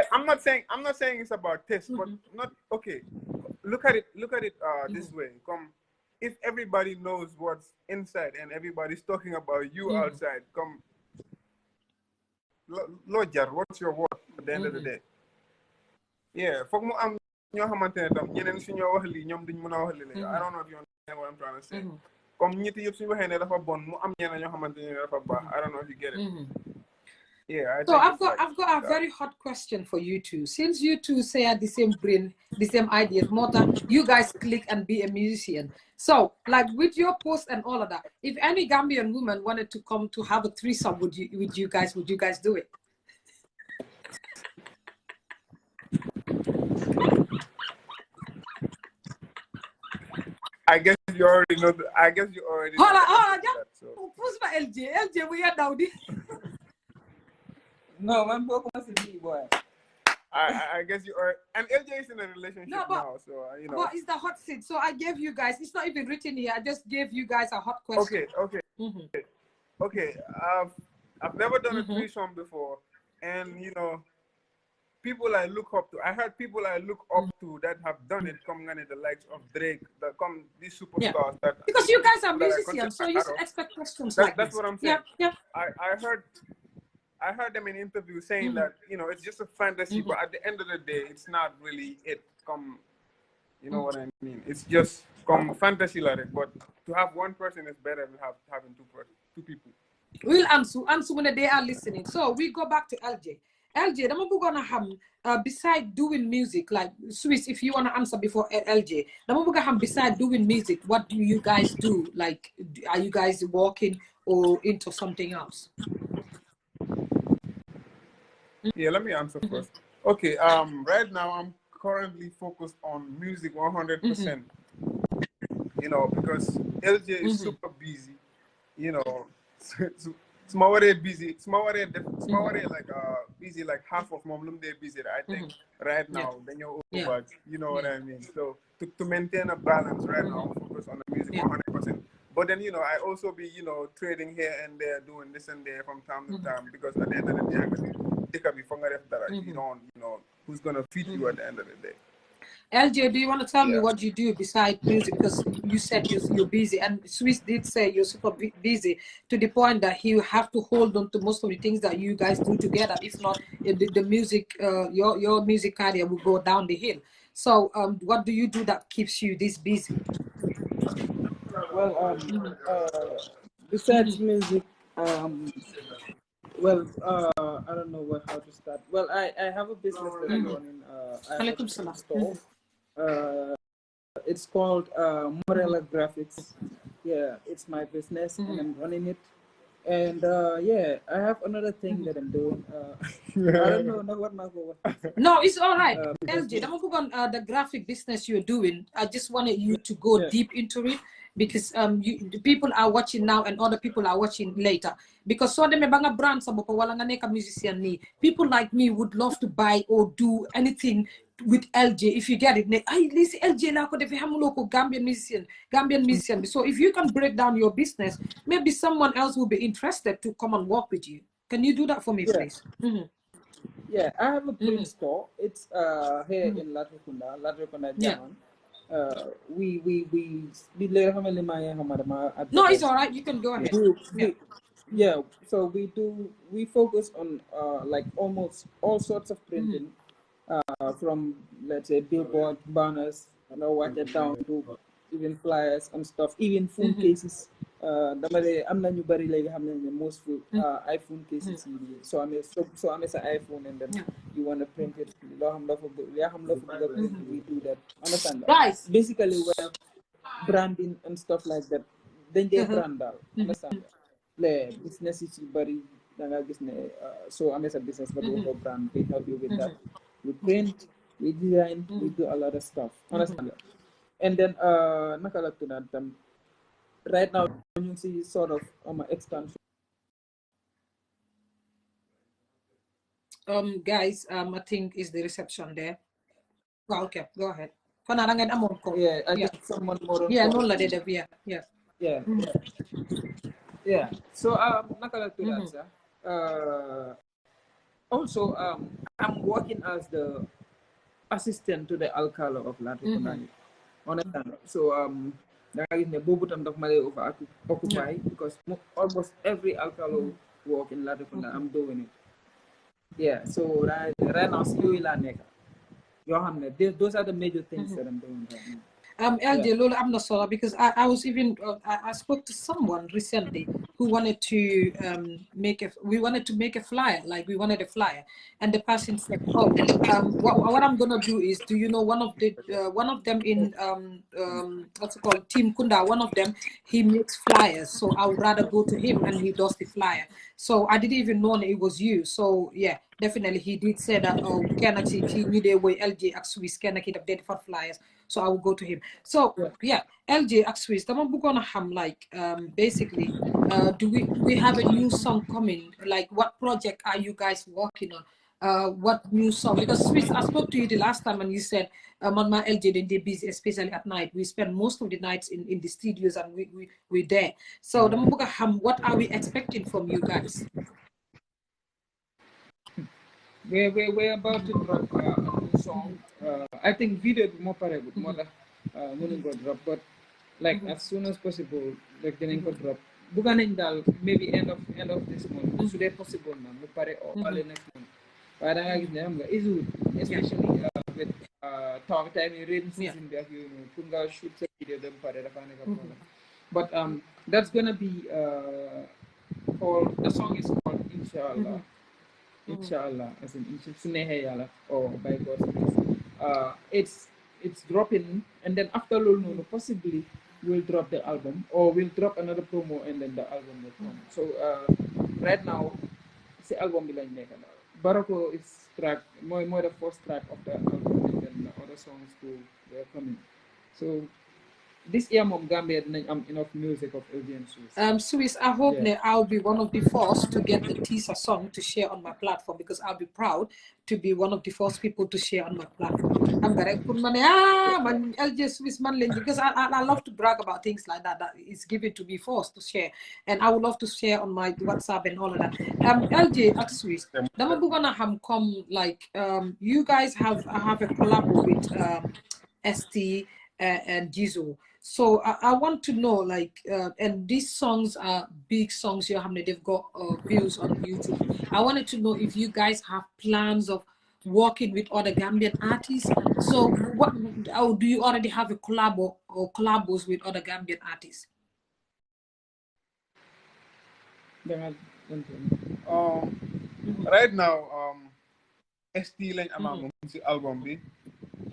I'm not saying it's about test, but not okay. Look at it this way. Come, if everybody knows what's inside and everybody's talking about you outside, come Lord Jar, what's your word at the end of the day? Yeah, I don't know if you understand what I'm trying to say. I don't know if you get it. Yeah, so I've got a very hot question for you two. Since you two say the same brain, the same ideas, Mota, you guys click and be a musician. So, like with your post and all of that, if any Gambian woman wanted to come to have a threesome would you guys do it? I guess you already know. Hold on. Who's my LJ, we are down. No, man, boy. I guess you are, and LJ is in a relationship now, so But it's the hot seat, so I gave you guys. It's not even written here. I just gave you guys a hot question. Okay. I've never done a threesome before, and people I look up to. I heard people I look up to that have done it. Come the likes of Drake, these superstars that because you guys are that I musicians, so consider you should adults. expect questions That's like this. what I'm saying. Yeah. I heard them in interviews saying that it's just a fantasy, but at the end of the day, it's not really it. You know what I mean? It's just fantasy like, but to have one person is better than having two people. We'll answer when they are listening. So we go back to LJ. LJ, I'm gonna have beside doing music, like Swizz, if you wanna answer before LJ, I'm gonna have beside doing music, what do you guys do? Like, are you guys working or into something else? Yeah, let me answer first. Okay, right now I'm currently focused on music 100%. You know, because LJ is super busy. You know, small busy. Small like busy like half of mom they busy. I think right now then you're over. You know what I mean? So to maintain a balance right now, I'm focused on the music 100%. But then I also be trading here and there, doing this and there from time to time, because at the end of the day, you don't who's gonna feed you at the end of the day. LJ, do you want to tell me what you do besides music? Because you said you're busy, and Swizz did say you're super busy to the point that you have to hold on to most of the things that you guys do together. If not, the music, your music career will go down the hill. So, what do you do that keeps you this busy? Well, besides music, well, I don't know how to start. Well, I have a business that I'm running. I have a store. It's called Morella Graphics. Yeah, it's my business, and I'm running it. And yeah, I have another thing that I'm doing. I don't know what my No, it's all right. LJ, on the graphic business you're doing, I just wanted you to go deep into it, because the people are watching now and other people are watching later. Because so they banga brand sa wala nga musician ni. People like me would love to buy or do anything with LJ, if you get it. I listen LJ na ko defi hamulo ko Gambian musician. So if you can break down your business, maybe someone else will be interested to come and work with you. Can you do that for me, please? Yeah, I have a print store. It's here in Latrikunda, Jaman. No, it's all right. You can go ahead. So we focus on like almost all sorts of printing, from, let's say, billboard, banners, what they're down to even flyers and stuff, even phone cases. I'm not new bari like most iPhone cases. So I'm a iPhone, and then you want to print it. We do that. Understand that? Guys, Basically, we're branding and stuff like that. Then they brand out. Understand that? Le business is bari so I'm a business, but we have brand. We help you with that. We print, we design, we do a lot of stuff. Understand that? And then nakalap to that. Right now, you see sort of expansion. Guys, I think is the reception there. Oh, okay, go ahead. Yeah, I think someone more on yeah, call. no, Yeah. So nakalap to that, sir. Also, I'm working as the assistant to the alcalde of Latrikunda. Understand? So occupy, because almost every alcalde work in Latrikunda, I'm doing it. Yeah. So right now, those are the major things that I'm doing right now. LJ, Lola, I'm not sorry, because I was even I spoke to someone recently who wanted to make a flyer, like we wanted a flyer, and the person said, "Oh, what I'm gonna do is, do you know one of them in what's it called, Team Kunda? One of them, he makes flyers, so I would rather go to him and he does the flyer." So I didn't even know it was you. So yeah, definitely he did say that. Oh, Kennedy, he knew the way LJ ak Swizz Kennedy updated for flyers. So I will go to him. So yeah, LJ ak Swizz, dama bëggoon a xam, like basically, do we have a new song coming? Like, what project are you guys working on? What new song? Because Swizz, I spoke to you the last time and you said, my LJ, then they're busy, especially at night. We spend most of the nights in the studios, and we're there. So dama bëgg a xam, what are we expecting from you guys? we're about to drop a new song. I think video bi moo paregut moo tax mënuñ ko drop, but like as soon as possible like dinañ ko drop. Bugga nañ daal maybe end of this month su dee possible na mu pare or early next month. waaye da ngaa gis ne xam nga issues especially with time yi rain season bi ak yooyu noonu pour nga shoot sa video dem pare dafa nekk problème. But that's gonna be called, the song is called Inshallah. Inshallah, as in Yalla, or by God's grace. It's dropping, and then after Lulu, possibly we'll drop the album, or we'll drop another promo, and then the album will come. So right now, it's the album belang maker now. Barako is track more the first track of the album, and then the other songs too they're coming. So this year, Mom Gambia, enough music of Elgin Swizz. Swizz, I hope I'll be one of the first to get the teaser song to share on my platform, because I'll be proud to be one of the first people to share on my platform. I'm gonna put money, LJ Swizz man, because I love to brag about things like that. That is given to me first to share, and I would love to share on my WhatsApp and all of that. LJ at Swizz, gonna come like you guys have a collab with ST and Jizo. So I want to know, like, and these songs are big songs. They've got views on YouTube. I wanted to know if you guys have plans of working with other Gambian artists. So, do you already have a collab or collabos with other Gambian artists? Right now, ST lañ am moom ci album bi,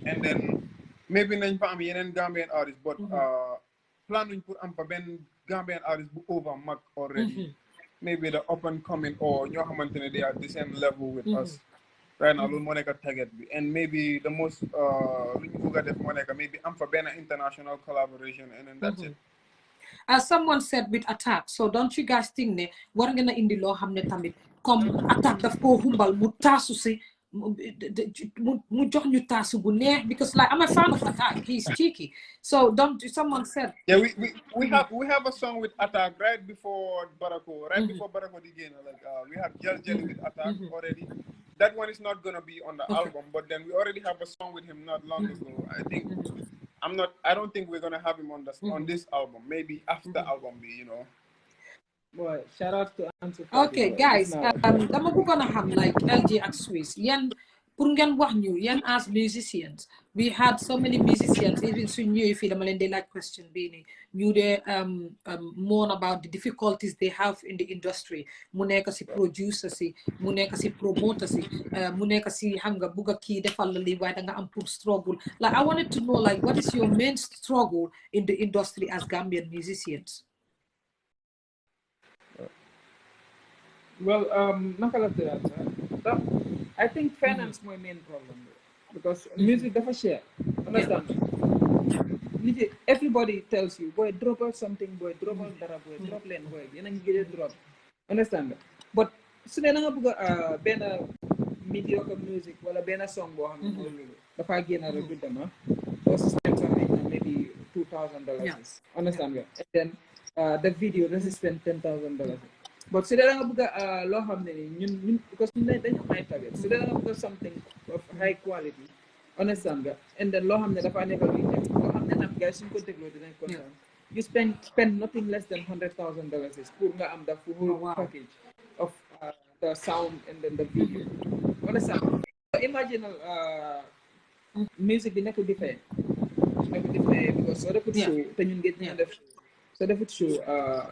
and then maybe nañ fa am yeneen Gambian artist, but plan nuñ pour am fa benn Gambian artist bu over mag already. Maybe the up and coming, or ñoo xamante ne they are the same level with us. Right now, loolu moo nekk target bi, and maybe the most lu ñu bëgg a def moo nekk maybe am fa benn international collaboration, and then that's it. As someone said with Attack, so don't you guys think ne war ngeen a indi loo xam ne tamit comme Attack daf koo humbal mu taasu si mu jox ñu taasu bu neex, because like I'm a fan of Attack, he's cheeky. So someone said, yeah, we have a song with Attack right before Barako, before Barako again. Like we have Jel Jelly with Attack already. That one is not gonna be on the album, but then we already have a song with him not long ago. I don't think we're gonna have him on this album. Maybe after album, you know. Boy, shout out to Answer. Okay, guys, dama bëggoon a xam like LJ ak Swizz, yan pour ngeen wax ñu yan as musicians, we had so many musicians, even suñ ñëwee fii dama leen di laaj question bii nii ñu dee mourn about the difficulties they have in the industry, mu nekk si producer si, mu nekk si promoter si, mu nekk si xam nga bugg a kii defal la lii waaye da nga am pour struggle. Like I wanted to know, like, what is your main struggle in the industry as Gambian musicians? Well, I think finance my main problem, because music dafa share. Understand? Everybody tells you, boy, drop out something, boy, drop out dara, boy, drop len, boy, yena ngi gëdé drop. Understand? But su dee nga bëgg benn mediocre music wala benn song boo xam ne loolu dafa génn rek du dem also spend something maybe $2,000. Understand nga? And then the video doesn't spend $10,000. But so that loo xam ne ñun because ñun dañu high target, so that nga bëgg something of high quality, understand nga, and then loo xam ne dafa nekk luy nekk loo xam ne nag gars suñ ko dégloo dinañ kontaan. You spend nothing less than $100,000 pour nga am the whole package of the sound and then the video. Understand? So imagine music bi nekkul di fay because soo defut show te ñun ngeen ñu def soo defut show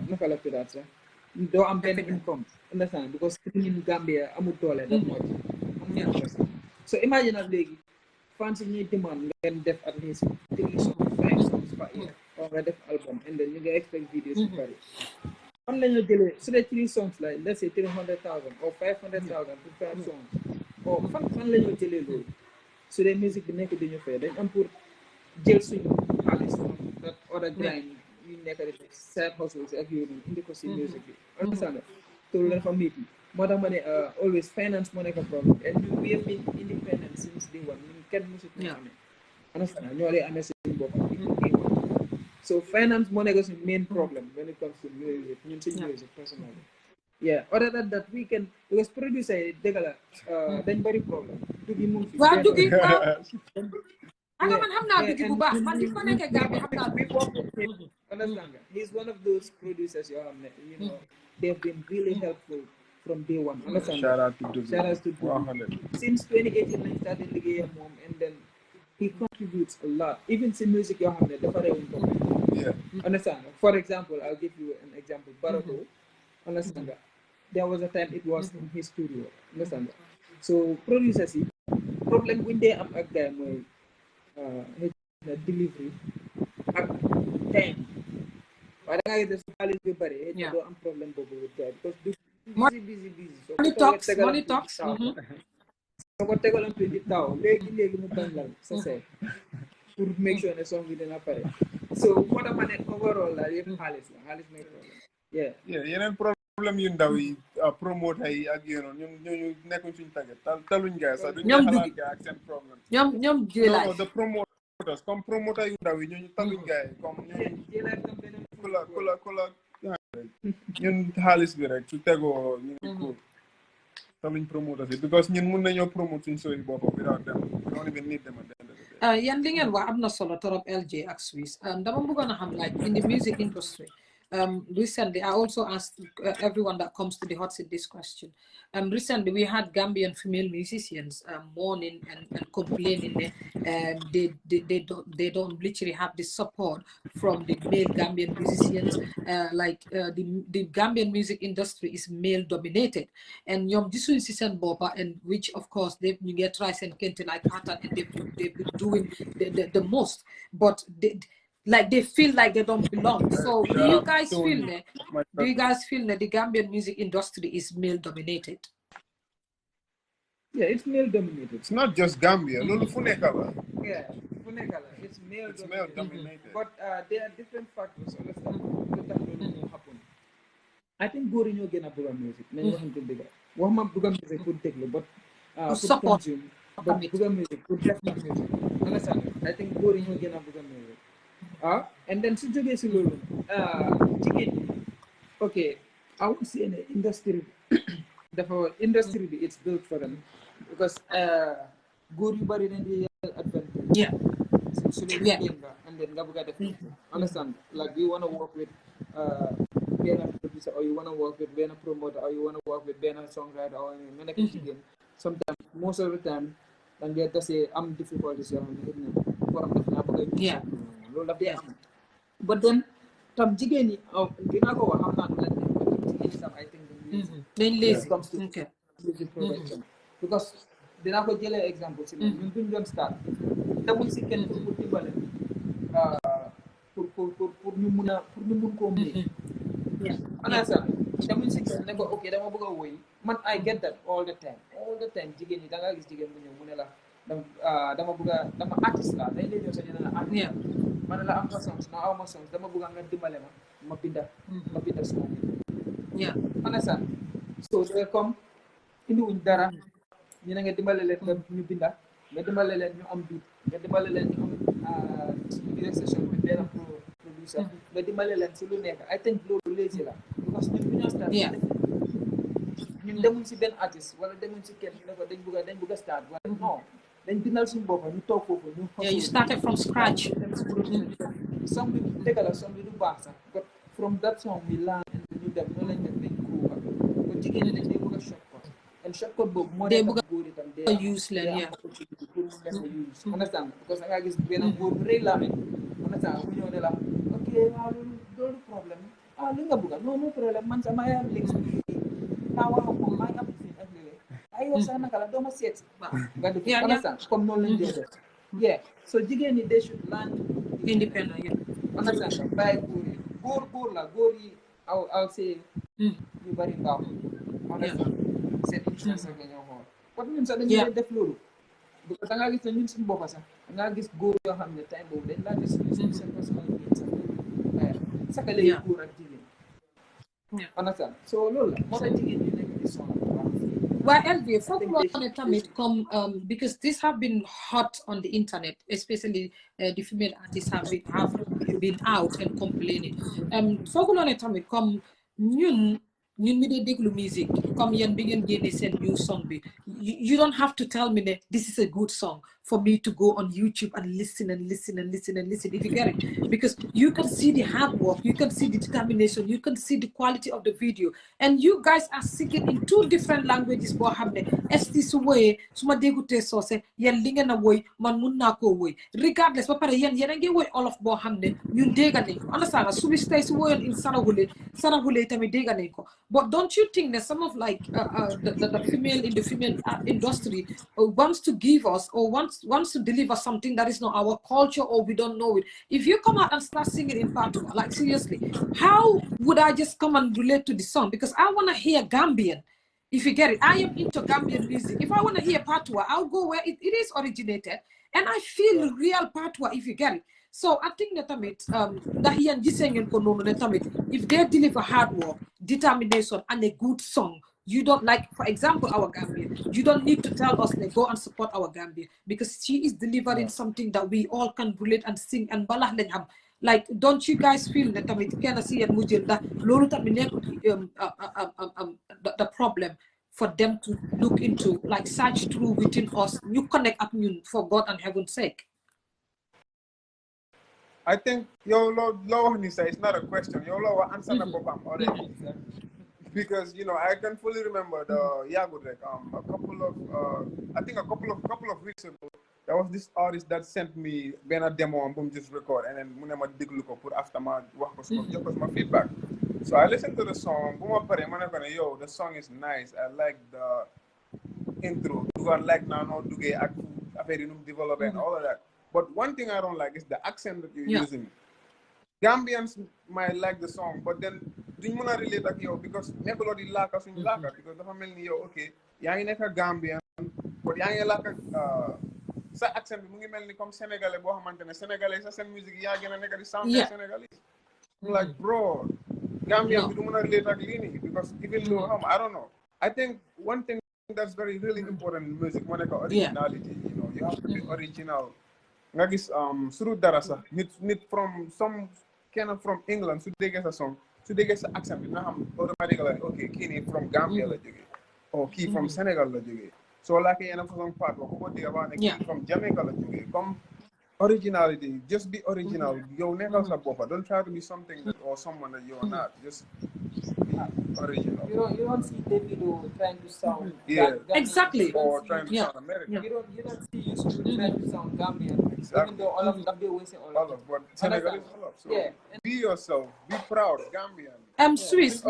naka la tuddaat sax doo am benn income, understand, because in Gambia amul doole that much. So imagine léegi fans yi ñuy demand ngeen def at least 3 songs 5 songs per year, or nga def album, and then you get expect videos yu bari. Fan la ñu jëlee su dee 3 songs la let's say 300,000 or 500,000 for 5 songs, or fan la ñu jëlee loolu su dee musique bi nekk dañu fay dañ am pour jël suñu xaalis that other grind you nekk di side hustles ak yooyu noonu indi ko si music bi. Understand nga te loolu dafa métti moo tax ma ne always finance moo nekk problem, and we have been independent since day one. ñun kenn musut ñu amee, understand nga, ñoo lay amee seen bopp day one. So finance moo nekk suñu main problem when it comes to music, ñun suñu music personally. Yeah, other than that, we can, because producer yi dëgg la dañ bari problème dugi mu ngi fi waaw dugi waaw anga yeah, man xam naa yeah, dugi bu and baax man di ma nekkee Gambie xam naa we dugi. work with him. Understand nga? He's one of those producers yoo xam ne, you know, they've been really helpful from day one. Understand Shout nga? out to Dugu. Shout out to Dugu. 100. Since 2018 lañ started liggéeyam moom, and then he contributes a lot, even si music yoo xam ne dafa réewuñ ko. Yeah. Understand nga? For example, I'll give you an example. Barako, understand nga? There was a time it was in his studio. Understand nga? So producers yi problème buñ dee am ak gars mooy delivery ak time. waaye da ngaa gis su xaalis bi bëri xëy na doo am problème boobu with gars because du busy so money talks soo ko tegaloon 20 taw léegi mu bañ la sa say pour make sure ne song bi dina pare so moo tax ma ne overall la yëpp xaalis may problème yeneen problème yu ndaw yi promoter yi ak yéen ñooñu nekkuñ suñu tàggat taluñ gars sax duñu xalaat gars ak seen problème ñoom jëlaay the promoters comme promoter yu ndaw yi ñooñu taluñ gars yi comme ñooñu kula ñun xaalis bi rek su tegoo ñu ngi cool taluñ promoters yi because ñun mun nañoo promote suñ sooy boppam without them we don't even need them at the end of the day. yan li ngeen wax am na solo torop LJ ak Swizz dama bëggoon a xam like in the music industry recently, I also asked everyone that comes to the hot seat this question. Recently, we had Gambian female musicians mourning and complaining that they don't literally have the support from the male Gambian musicians. The Gambian music industry is male dominated, and Yom Jisu Sisen Boba, and which of course they get Rice and Kente like Hatan, and they've been doing the most, but they feel like they don't belong. So do you guys feel that the Gambian music industry is male dominated? Yeah, it's male dominated. It's not just Gambia. Lulu Funekala. Yeah, Funekala. It's male dominated. But there are different factors. Understand? Happen. I think Gori ñoo gën a bëgg music. Nañu waxante dëgg. Waxuma bëgg music pour déglu, but pour consume. But bëgg music pour def music. Understand? I think Gori ñoo gën a bëgg music. And then su jógee si loolu jigéen okay, I would say in the industry dafa industry bi it's built for them because góor yu bari dañ di advantage su leen jigéen nga and then nga bëgg a def understand like you want to work with benn producer or you want to work with benn promoter or you want to work with benn songwriter or nga nekk jigéen sometimes most of the time da ngeen dase am difficulties yoo xam ne xëy na borom daf naa bëgg a loolu daf dee am but then tam jigéen ñi dinaa ko wax xam naa du leen ne but tam jigéen ñi tam I think dañ lazy comes to music production because dinaa ko jëlee exemple si ñun buñ doon start demul si kenn pour dimbale pour ñu mun koo may understand demul si kenn ne ko ok dama bëgg a woy man I get that all the time jigéen ñi da ngaa gis jigéen bu ñëw mu ne la dama bëgg a dama artiste la dañ lay ñëw sa ñu ne la artiste ma ne la am ma songs no aw ma songs dama bëgg nga dimbale ma binda suma understand so they comme indi wuñ dara ñu ne nga dimbale leen nga ñu binda nga dimbale leen ñu am beat nga dimbale leen ñu am direct session with benn producer nga dimbale leen si lu nekk I think loolu lazy la because ñun bu ñu start ñun demuñ si benn artiste wala demuñ si kenn ñu ne ko dañ bëgg a start wala non dañ bindal suñu bopp ñu toog foofu ñu you started from scratch song bi dëgg la song bi du baax sax but from that song we learn and ñu dem noonu lañ def dañ ko ko jigéen ñi dañ dee bëgg a shortcut and shortcut boobu moo nekk góor itam dee use leen opportunity pour mu nekk use understand because da ngaa gis benn góor bu rëy laa mel understand mu ñëw ne la ok waaw loolu problème li nga bëgg non problème man sama yaa léegi naa wax ak moom maa ngi am fii ak léeg ay yow sax naka la doo ma seet nga def understand comme noonu lañ dee def so jigéen ñi they should learn independent understand bàyyi góor la góor yi I'll say ñu bari baaxul understand seen interest rek la ñoo xool kon ñun sax dañuy def loolu da ngaa gis ne ñun suñu bopp sax da ngaa gis góor yoo xam ne time boobu dañ laa gis seen personal needs sax sakale yi góor ak jigéen understand so loolu la moo tax jigéen ñi nekk di sonal Well, LV, because these have been hot on the internet, especially the female artists have been out and complaining. Come, ñun ñun mi dee déglu musique comme yéen bi ngeen génnee seen new song bi you don't have to tell me that this is a good song for me to go on YouTube and listen and listen and listen and listen, if you get it, because you can see the hard work, you can see the determination, you can see the quality of the video, and you guys are singing in 2 different languages boo xam ne esti su woyee su ma déggutee soose yéen li ngeen a woy man mun naa koo woy regardless ba pare yéen a ngi woy olof boo xam ne ñun dégg nañ ko understand nga Swizz tey su woyoon in Sarahule tamit dégg nañ ko. But don't you think that some of like the female in the female industry wants to give us or wants to deliver something that is not our culture or we don't know it? If you come out and start singing in Patois, like seriously, how would I just come and relate to the song? Because I want to hear Gambian. If you get it, I am into Gambian music. If I want to hear Patois, I'll go where it is originated, and I feel real Patois. If you get it. So I think that if they deliver hard work, determination, and a good song, you don't like, for example, our Gambia. You don't need to tell us they go and support our Gambia because she is delivering something that we all can relate and sing and balah lenyam. Like, don't you guys feel that the problem for them to look into, like, search through within us, you connect up for God and heaven's sake? I think your law it's not a question. Your law answer the problem already. Because I can fully remember the Yagurek, a couple of weeks ago, there was this artist that sent me a demo and boom, just record, and then I dig look put after my work was my feedback. So I listened to the song, yo, the song is nice. I like the intro. I like now how to get develop and all of that. But one thing I don't like is the accent that you're using. Gambians might like the song, but then duñ mën a relate ak yow because nekkuloo di laaka suñu laaka because dafa mel ni yow ok yaa ngi nekk Gambian but yaa ngi laaka sa accent bi mu ngi mel ni comme sénégalais boo xamante ne sénégalais sa seen musique yaa gën a nekk di sound sénégalais. Like bro, Gambian bi du mën a relate ak lii nii because even though I don't know. I think one thing that's really important in music moo nekk originality. You have to be original. Nga gis suru dara sax nit from from England su déggee sa song su déggee sa accent bi nga xam automatically ok kii nii from Gambia la jógee or kii from Sénégal la jógee soo laakee yenn façon part ba ko dégg wax ne kii from Jamaica la jógee comme originality, just be original. Yow nekkal sa boppa. Don't try to be something that or someone that you're not. Just be original. You don't see Davido trying to sound exactly or trying to sound American. You don't see Yusuf trying to sound Gambian. Exactly. Even though all of them they always say all of them. But Senegal is all of. So be yourself. Be proud, Gambian. Swizz,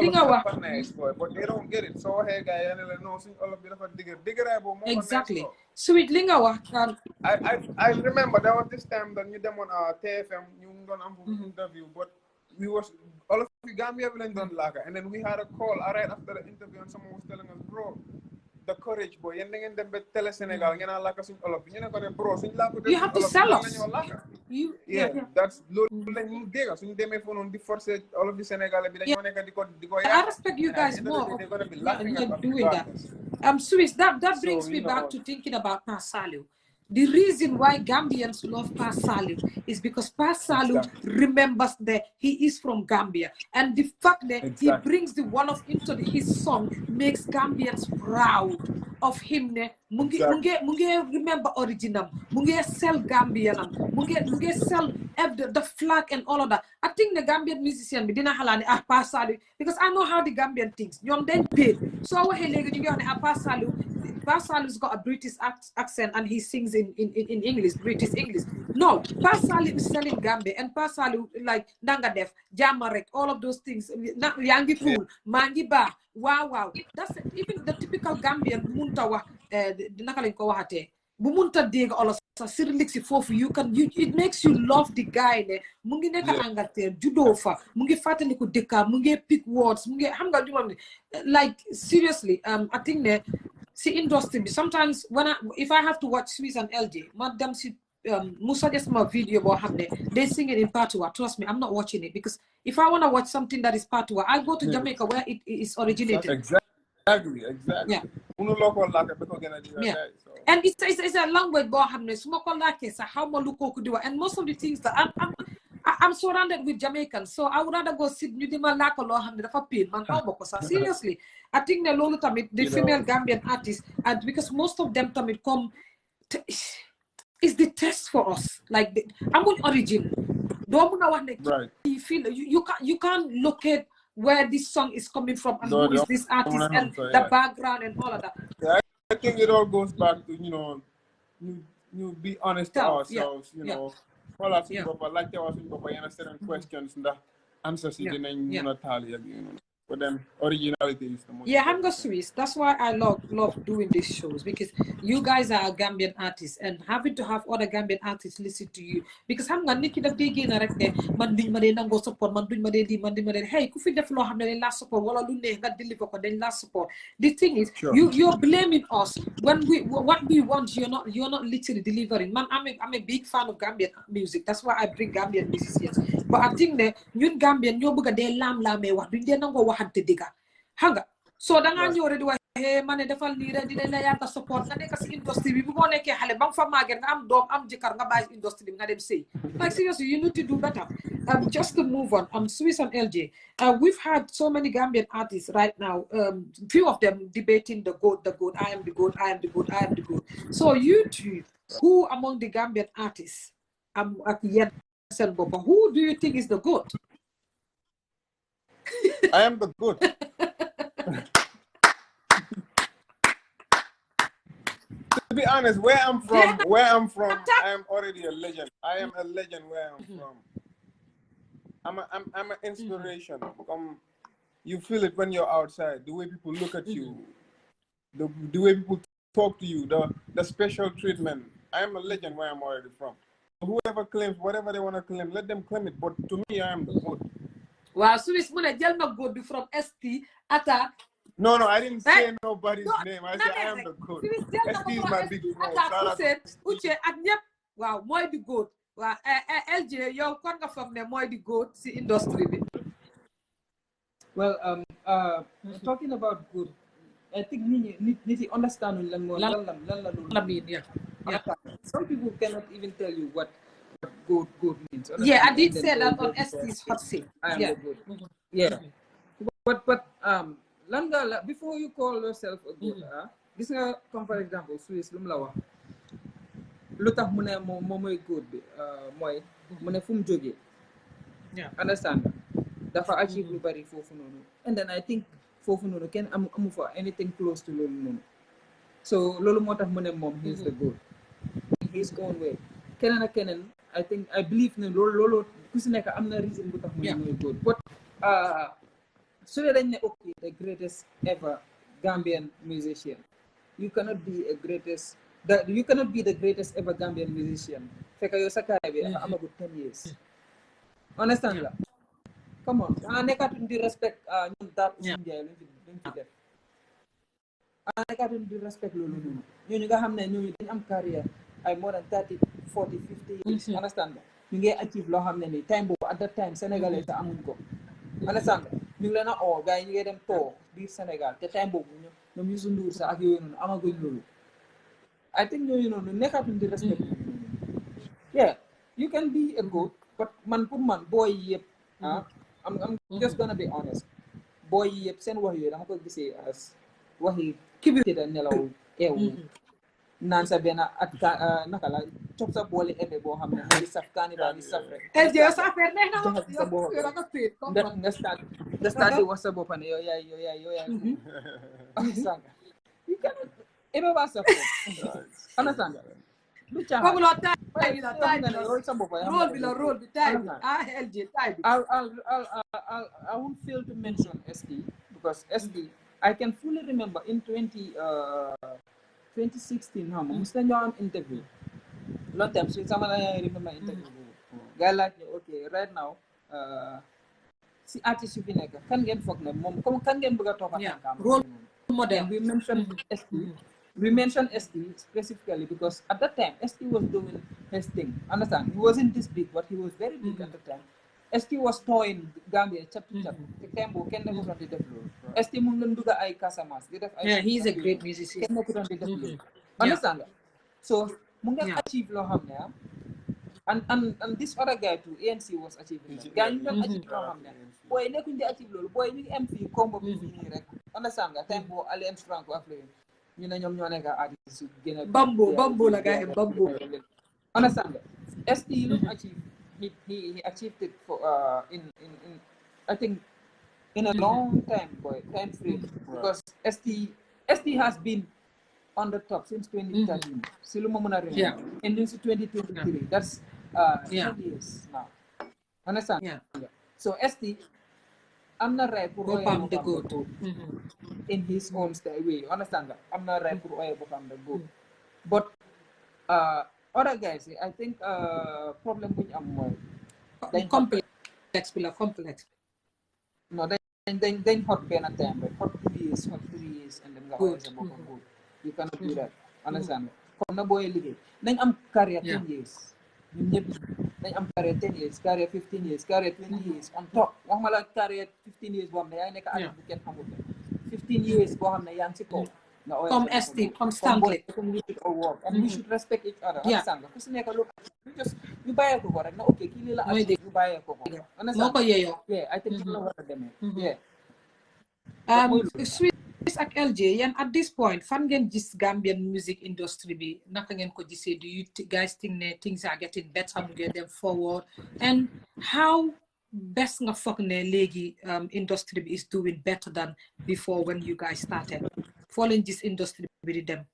nice boy, but they don't get it. So hey guy, no, all of you digger exactly. Sweet Lingawa. I remember there was this time that you them on TFM, you done interview, but we was all of the Gambia done laga, and then we had a call right after the interview, and someone was telling us, bro, the courage boy, and then them tele Senegal, you know, like us all of you know, bro, you have to sell us. That's low. So they may phone the first all of the Senegal. I respect you guys more. They're gonna be laughing at doing that. Swizz, that brings me back to thinking about Pasalu. The reason why Gambians love Pasalu is because Pasalu remembers that he is from Gambia, and the fact that he brings the Wolof into his song makes Gambians proud of him. Munge remember original, munge sell Gambian, munge sell the flag and all of that. I think the Gambian musician be dina halani Pasalu because I know how the Gambian thinks. You're then paid. So I Pasalu. Pasalu's got a British accent and he sings in English, British English. No, Pasalu is selling Gambia, and Pasalu like Nangadef, Jamarek, all of those things. Yangi Pool, Mangi Ba, wow. That's even the typical Gambian Muntawa, the Nakalinko Hate. Bumunta dig all of Cyrilix for you it makes you love the guy ne mungi neka angate judofa mungi fatali ku deka mungi pick words mungi hamga do like seriously I think ne see industry sometimes if I have to watch Swizz and LJ madam si Musa just my video about have they sing it in Patois. Trust me, I'm not watching it because if I want to watch something that is Patois, I go to Jamaica where it is originated. Exactly. Yeah. Yeah. And it's a language, and most of the things that I'm surrounded with Jamaicans, so I would rather go sit ñu di ma laaka loo xam ne dafa pain man xaw ma ko sax seriously. I think ne loolu tamit the female Gambian artists, and because most of them tamit come is the test for us, like amuñ origin doo mun a wax ne kii feel you can't locate where this song is coming from and who is this artist and the background and all of that. Yeah, I think it all goes back to, you be honest to ourselves, all our people, but like there was certain questions and the answers you didn't but then originality is the most I'm the Swizz. That's why I love doing these shows, because you guys are Gambian artists, and having to have other Gambian artists listen to you, because I'm gonna make it a big in a man duñ ma dee nangoo support man duñ ma dee di man duñ ma dee hey ku fi def loo xam ne dañ laa support wala lu neex nga deliver ko dañ laa support. The thing is you're blaming us when what we want you're not literally delivering. Man, I'm a big fan of Gambian music. That's why I bring Gambian musicians, but I think that ñun Gambian ñoo bëgg a dee laam-laamee wax duñ dee nangoo waxante dëgga xam nga so da ngaa ñëw rek di wax ma ne defal lii rek dinañ la yàgg support nga nekk si industrie bi bu moo nekkee xale ba nga fa màggee nga am doom am jëkkër nga bàyyi industrie bi nga dem sëy like seriously you need to do better. Just to move on, Swizz and LJ, we've had so many Gambian artists right now, few of them debating the goat, I am the goat, I am the goat, I am the goat. So you two, who among the Gambian artists who do you think is the goat? I am the goat. To be honest, where I'm from, I am already a legend. I am a legend where I'm from. I'm an inspiration. You feel it when you're outside. The way people look at you, the way people talk to you, the special treatment. I am a legend where I'm already from. Whoever claims whatever they want to claim, let them claim it. But to me, I am the goat. Wow, Swizz muna jël na goat bi from ST Atta. No, I didn't say nobody's name. I said I am the goat. ST is my big bro. Uche ak ñëpp waaw mooy di goat. Waaw LJ yow kon nga foog ne mooy di goat si industry bi. Well, talking about goat, I think nit yi understand lan la mean, some people cannot even tell you what goat means. Yeah, I did say that on ST's hot seat. I am the goat. Yeah. But before you call yourself a goat, gis nga comme for example Swizz lu mu la wax lu tax mu ne moom mooy goat bi mooy mu ne fu mu jógee. Understand dafa achieve lu bari foofu noonu, and then I think foofu noonu kenn amu fa anything close to loolu noonu, so loolu moo tax mu ne moom he is the goat in his own way. Keneen ak keneen I believe ne loolu ku si nekk am na reason bu tax mu ne mooy goat. But so dañ ne okay, the greatest ever Gambian musician, you cannot be the greatest ever Gambian musician fekk yow sa carrière bi amagut 10 years. Understand la? Come on, nekkatuñ di respect ñun daat suñu njaay luñ fi def. Nekkatuñ di respect loolu noonu. Ñooñu nga xam ne ñooñu dañ am carrière ay more than 30, 40, 50 years. Understand la? Ñu ngi achieve loo xam ne ni time boobu at that time Sénégalais te amuñ ko. Understand la? Ñu ngi leen a oo gars yi ñu ngi dem toog biir Sénégal te time boobu ñoom Youssou Ndour sax ak yooyu noonu amaguñ loolu. I think ñooñu noonu nekkatuñ di respect loolu noonu. Yeah, you can be a goat, but man pour man booy yëpp I'm just gonna be honest. Booy yëpp seen wax yooyu dama ko gisee as waxi kibir da nelaw eewu naan sa benn at naka la cop sa boole ebe boo xam ne di saf kaani baa di saf rek. nga start di wax sa bopp ne yow yaay understand you cannot ebe baa saf rek understand lu caaxaan role bi time LJ time I won't fail to mention SD because SD I can fully remember in 2016 xam nga mos nañoo am interview long time so sama la remember interview boobu gars laaj ne ok right now si artiste yu fi nekk kan ngeen foog ne moom comme kan ngeen bëgg a topp ak role model. We mentioned SD specifically because at that time SD was doing his thing. Understand? He wasn't this big, but he was very big at the time. SD was touring Gambia chapter. The tempo can never run the develop. SD Munganduga ay Kasamas. Yeah, he's a great musician. Can never run the develop. Understand? So Mungan achieve lo hamne and this other guy too, ANC was achieving that. Guy ñu doon achieve loo xam ne booy nekkuñ di achieve loolu booy ñu ngi am fii combo bi fii nii rek understand nga time boo Alliance Franco Afrique ñu ne ñoom ñoo nekk artiste su gën a bambo la gars yi bambo understand nga ST lu mu achieve he achieved it for in I think in a long time time frame because ST has been on the top since 2013. Si lu ma mën a remember. And then 2023. That's 10 years now. Understand? So ST, I'm not right for Bopam the goat in his own way. Understand that? I'm not right for Bopam the goat. But other guys, I think problem with more complex. No, then hot pen at time, but hot 3 years, and then always a Bopam goat. You cannot do that. Understand? Comme na boy liggéey nañ am career 10 years ñun ñëpp nañ am career 10 years career 15 years career 20 years on top wax ma la career 15 years boo xam ne yaa ngi nekk at bu kenn xamul 15 years boo xam ne yaa ngi si kaw nga comme ST constantly and we should respect each other understand nga ku si nekk lu ñu bàyyee ko rek na ok kii lii la at ñu bàyyee ko understand moo ko yeeyoo I think la war a demee Swizz ak LJ yan at this point fan ngeen gis Gambian music industry bi naka ngeen ko gisee do you guys think ne things are getting better mu ngeen dem forward and how best nga foog ne léegi industry bi is doing better than before when you guys started foo leen gis industry bi di dem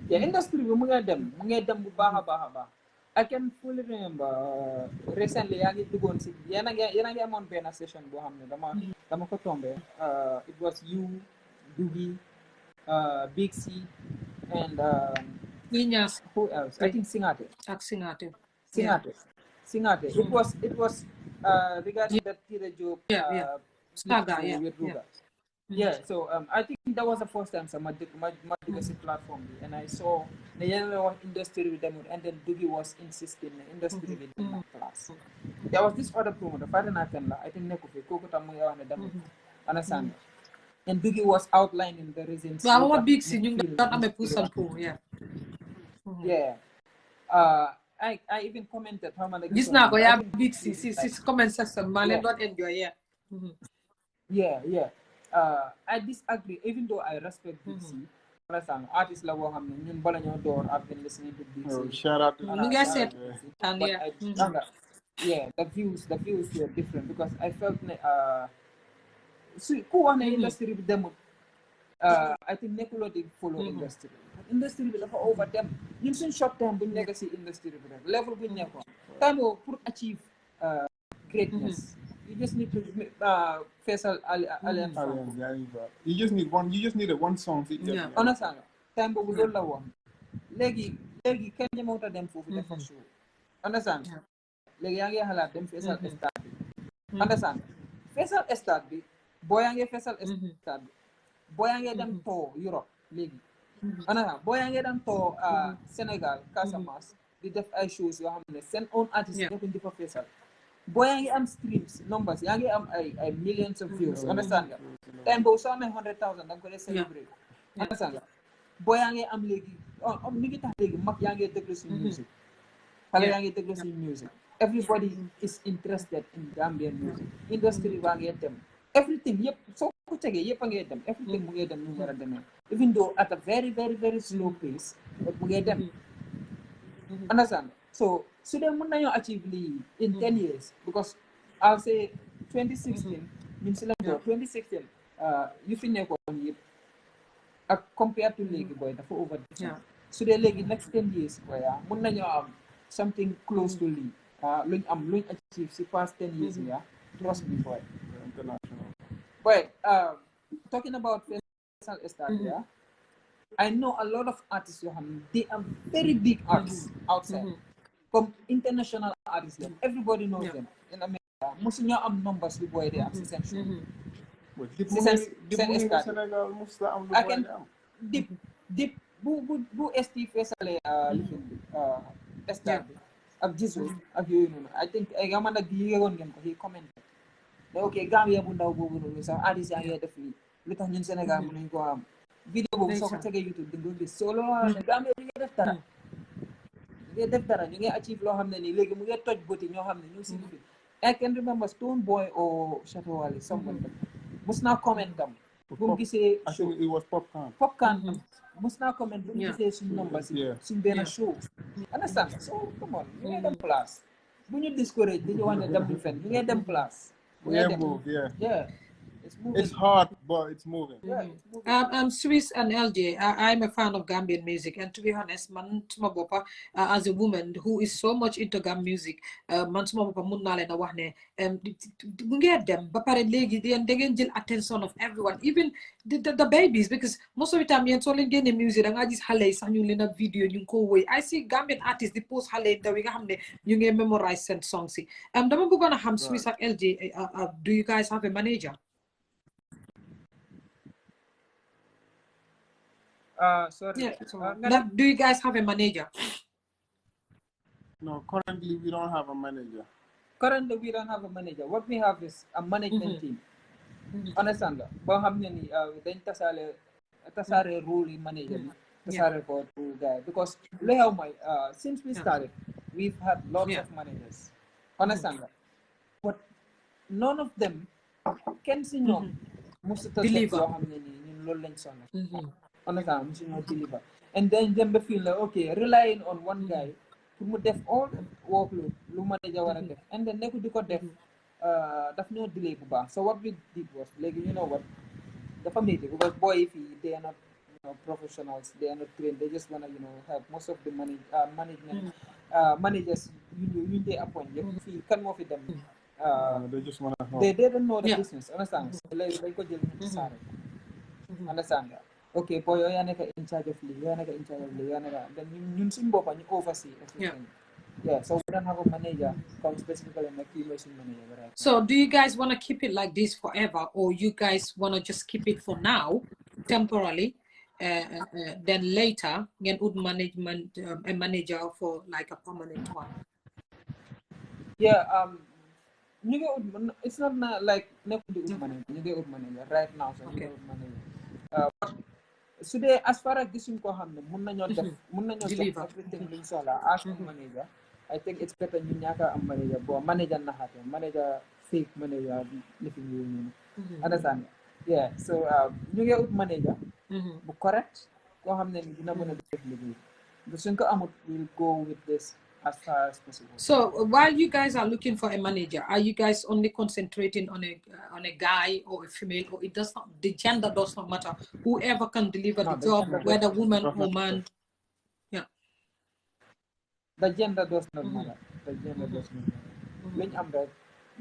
industry bi mu ngi dem bu baax a baax I can fully remember recently yaa ngi duggoon si yéen a ngi amoon benn session boo xam ne dama ko tombé it was you Dugi Big C and who else I think Singate it was regarding that Tira Job saga with Ruga. Yeah, so I think that was the first time some Madugasi platform, and I saw the yellow industry with them, and then Dugi was insisting the industry with them class. There was this other promo, the Father Nakanla, I think Nekofi, Kokotamuya and the understand. And Dugi was outlining the reasons. Well, what big scene you got me put some yeah. I even commented how many. This now go big C, comment section, man, not enjoy yeah. I disagree, even though I respect Big C. Understand, artists like Waham, Ñun bala ñoo door, I've been listening to Big C. Shout out to yeah, the views were different because I felt who on the industry with them I think Nekulo did follow industry. Industry will have over them. Ñun suñ short term buñ legacy industry bi rek level buñ nekkoon. Time pour achieve greatness. You just need to Faisal Alliance. You just need a one song. Understand? Time boobu loolu la woon. léegi kenn ñemewut a dem foofu def fa show. Understand? léegi yaa ngi xalaat dem Faisal stade bi. Understand? Faisal stade bi boo yaa ngi Faisal stade bi boo yaa ngi dem too Europe léegi. Understand? boo yaa ngi dem too Sénégal Casamance di def ay shows yoo xam ne seen own artiste nekkuñ di fa Faisal. boo yaa ngi am streams numbers yaa ngi am ay millions of views understand nga time boobu soo amee 100,000 da nga ko dee celebrate understand nga boo yaa ngi am léegi mi ngi tax léegi mag yaa ngi déglu suñu music xale yaa ngi déglu suñu music everybody is interested in Gambian music industry baa ngi dem everything yëpp soo ko tegee yëpp a ngi dem everything mu ngi dem ñu war a demee even though at a very very very slow pace mu ngi dem understand so dee mën nañoo achieve lii in 10 years because I'll say 2016 ñun si la 2016 yu fi nekkoon yëpp ak compared to léegi boy dafa over different su dee léegi next 10 years boy mën nañoo am something close to lii luñ achieve si past 10 years yi trust me boy international boy talking about Faisal Estade I know a lot of artists yoo xam ne they are very big artists outside comme international artists la everybody knows them in America musu ñoo am numbers lu boy de am si seen show si seen stade dip bu ST Faisal lifin bi stade bi ak Jizo ak yooyu noonu I think ay nga man ak yéegoon ngeen ko he commented mais ok Gambia bu ndaw boobu noonu sax artistes yaa ngi def lii lu tax ñun Sénégal mënuñ ko am vidéo boobu soo ko tegee YouTube di nga gis soo loo xam ne Gambia ñu ngi def dara ñu ngi achieve loo xam ne nii léegi mu ngi toj bëti ñoo xam ne ñu si fi I can remember Stone Boy or Shadow Wali someone mus naa comment tam bu mu gisee show it was Popcorn mus naa comment bu mu gisee suñ number si suñ benn show understand so come on ñu ngi dem place bu ñu discourage di ñu wax ne demuñ fenn ñu ngi dem place yeah it's hard but it's moving. Swizz and LJ, I'm a fan of Gambian music, and to be honest, man, suma bopa, as a woman who is so much into Gambian music, man, suma bopa mun naa leen a wax ne, mu ngee dem ba pare léegi da ngeen jël attention of everyone, even the babies, because most of the time yéen soo leen génne music da nga gis xale yi sax ñu leen a video ñu ngi ko woy. I see Gambian artists di post xale yi ndaw yi nga xam ne ñu ngi memorize seen songs yi. Dama bëggoon a xam Swizz ak LJ, do you guys have a manager? Sorry. Do you guys have a manager? No, currently we don't have a manager. Currently we don't have a manager. What we have is a management team. Understand nga boo xam ne ni dañ tasaare role yi manager bi tasaare ko to guy because lu xew mooy since we started we've had lots of managers. Understand nga but none of them kenn si ñoom musuta deliver yoo xam ne ni ñun loolu lañ sonn. Understand, we should not deliver. And then them feel like, okay, relying on one guy to def all the workload, lu manager wara def. And then they could do def daf no delay bu baax. So what we did was, like, you know what, the family, because boy, if they are not professionals, they are not trained, they just wanna, help. Most of the management managers you they appoint, you feel can more for them. They just wanna help. They don't know the business, understand? So like ko jël understand that? Okay, boy, you're in charge of Lee, you're in charge of Lee, then you simple and you oversee everything. Yeah, so we don't have a manager, come specifically like key machine manager. Right? So do you guys want to keep it like this forever, or you guys want to just keep it for now, temporarily, then later get would management a manager for like a permanent one? Yeah, it's not like manager right now, so okay. But so they, as far as this ko xamne mën nañu def everything luñ soxla as manager. I think it's better ñu ñaka am manager bo manager naxate manager fake manager lifin ñu understand yeah so ñu ngi ut manager bu correct ko xamne ni dina mëna def liggéey bu suñ ko amut we'll go with this as far as possible. So while you guys are looking for a manager, are you guys only concentrating on a guy or a female, or it does not, the gender does not matter, whoever can deliver the job, whether woman or man? Yeah, the gender does not matter. The gender does not matter. When I'm the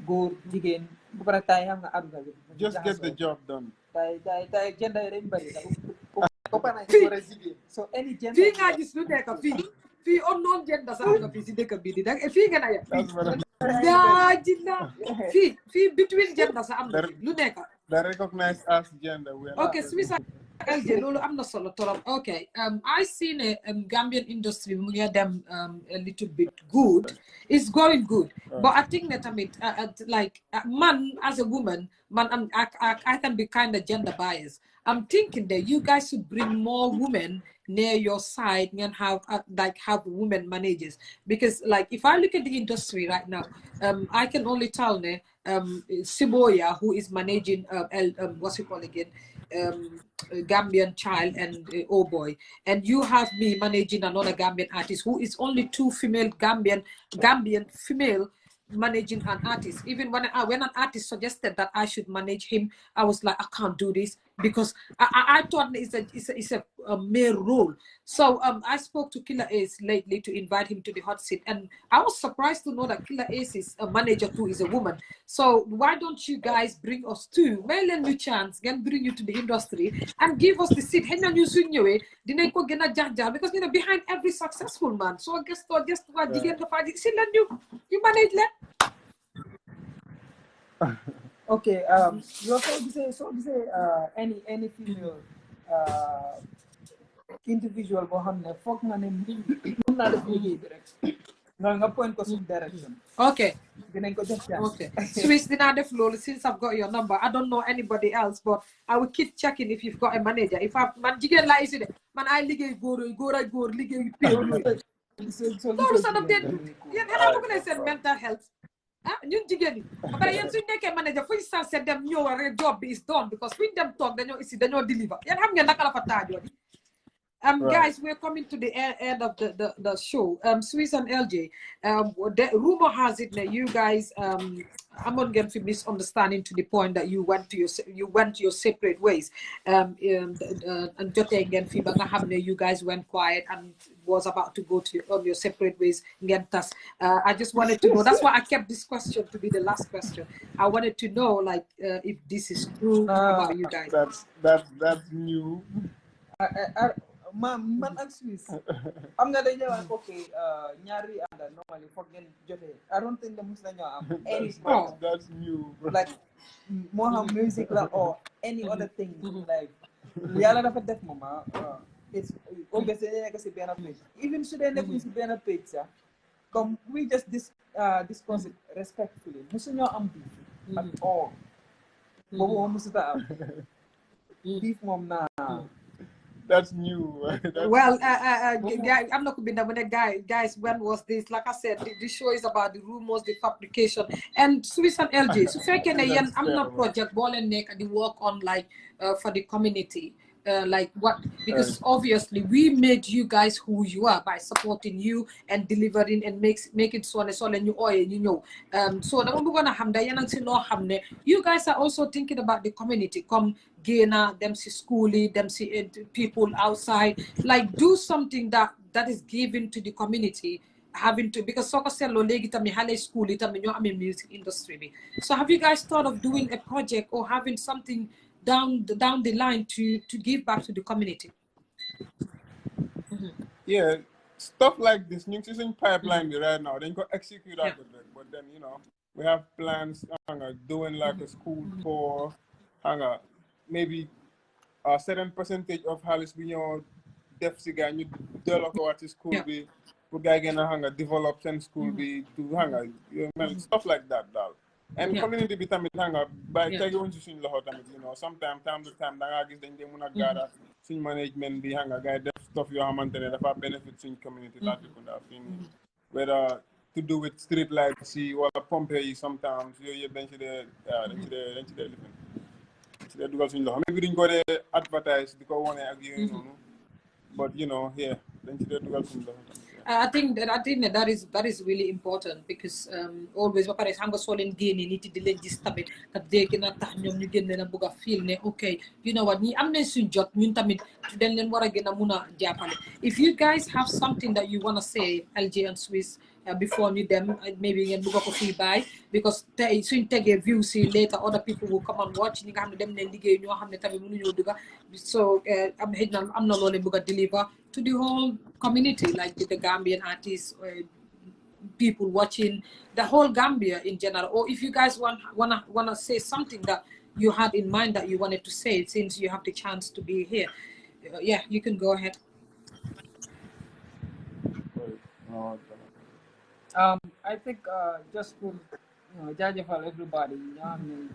good jigéen bu para tay xam nga aduna bi just get the job done. tay gender yi bari ko pana ko ra jigéen so any gender fi nga gis lu nekk fi unknown gender sa nga fi si dëkk bi di dag fi nga na ya yaa jinna fi between gender sa am na lu nekk the recognized as gender. Okay, Swizz LJ loolu am na solo torop. Okay, I seen a Gambian industry mu ngi dem a little bit good. It's going good, but I think that like man as a woman, man I can be kind of gender biased. I'm thinking that you guys should bring more women near your side and have women managers, because like if I look at the industry right now, I can only tell Siboya, who is managing what's it called again, Gambian child and oh boy, and you have me managing another Gambian artist who is only two female Gambian female managing an artist. Even when an artist suggested that I should manage him, I was like, I can't do this, because I thought it's a male role. So I spoke to Killer Ace lately to invite him to the hot seat, and I was surprised to know that Killer Ace is a manager too, is a woman. So why don't you guys bring us too? May lend you chance, can bring you to the industry and give us the seat. Because behind every successful man, so I guess just what you manage that. Okay, you also say any female individual boo xam ne foog nga ne mën naa def liggéey bi rek No, nga point ko some direction. Okay. Dinañ ko jox chance. Okay. Swizz, dinaa def loolu since I've got your number. I don't know anybody else, but I will keep checking if you've got a manager. If I man jigéen laa isi de man ay liggéey góor ak góor liggéey péew yooyu. Loolu sax daf dee yéen xanaa bëgg nañ seen mental health. Ah ñun jigéen ñi ba pare yéen suñu nekkee manager fuñ sanse dem ñëw rek job bi is done because fuñ dem toog dañoo deliver yéen xam ngeen naka la fa taajoo di. Guys, we're coming to the end of the show. Swizz and LJ, the rumor has it that you guys, I'm not going to misunderstanding to the point that you went your separate ways. And just again, you guys went quiet and was about to go on your separate ways. I just wanted to know. That's why I kept this question to be the last question. I wanted to know, like, if this is true about you guys. That's new. Man ak Swizz am nga dañu wax okay ñaari anda normally foog ngeen jotee I don't think the mus nañoo am any that's new like moo xam music la or any other thing like yàlla dafa def moma it's obviously nekk si benn page even su dee nekkuñ si benn page sax comme we just discuss it respectfully musuñoo am beef at all boobu moom musuta am beef moom naa that's new. Well, I'm not going to be guys, when was this? Like I said, the show is about the rumors, the fabrication, and Swizz and LJ. So, I'm not project ball and neck and the work on like for the community. Like what? Because obviously we made you guys who you are by supporting you and delivering and make it so and you oil, you know. So you guys are also thinking about the community. Come Gaina, them see schoolie, them see people outside. Like do something that is given to the community. Having to because soccer cell school music industry. So have you guys thought of doing a project or having something down the line to give back to the community? Yeah, stuff like this new season pipeline right now. Then go execute that, but then you know we have plans doing like a school tour, maybe a certain percentage of Halis we deficit guy you develop what school be, we guy gonna develop and school be to stuff like that, dog. And community be tamit by taking suñ loxo tamit you know sometimes time to time da nga gis dañ dee mën a gaara suñ management bi guy def stuff yoo xamante ne dafa benefit suñ community Latrikunda fii nii whether to do with street lights yi wala pompe yi sometimes yooyu yëpp dañ ci dee dugal suñ loxo maybe duñ ko dee advertise di ko wone ak yooyu noonu but you know dañ ci dee dugal suñ loxo tamit. I think that is really important because always ba pare xam nga soo leen génnee nit di leen gis tamit kat dee gën a tax ñoom ñu génne na bëgg a feel ne ok you know what ñi am nañ suñ jot ñun tamit dañ leen war a gën a mun a jàppale. If you guys have something that you want to say LJ and Swizz before ñu dem maybe ngeen bëgg ko fii bàyyi because tey suñ tegee views si later other people will come and watch ñi nga xam ne dem nañ liggéey ñoo xam ne tamit mënuñoo dugga so am na loo leen bëgg a deliver to the whole community, like the Gambian artists, people watching, the whole Gambia in general. Or if you guys wanna say something that you had in mind that you wanted to say, since you have the chance to be here, you can go ahead. I think just to jaajëfal everybody and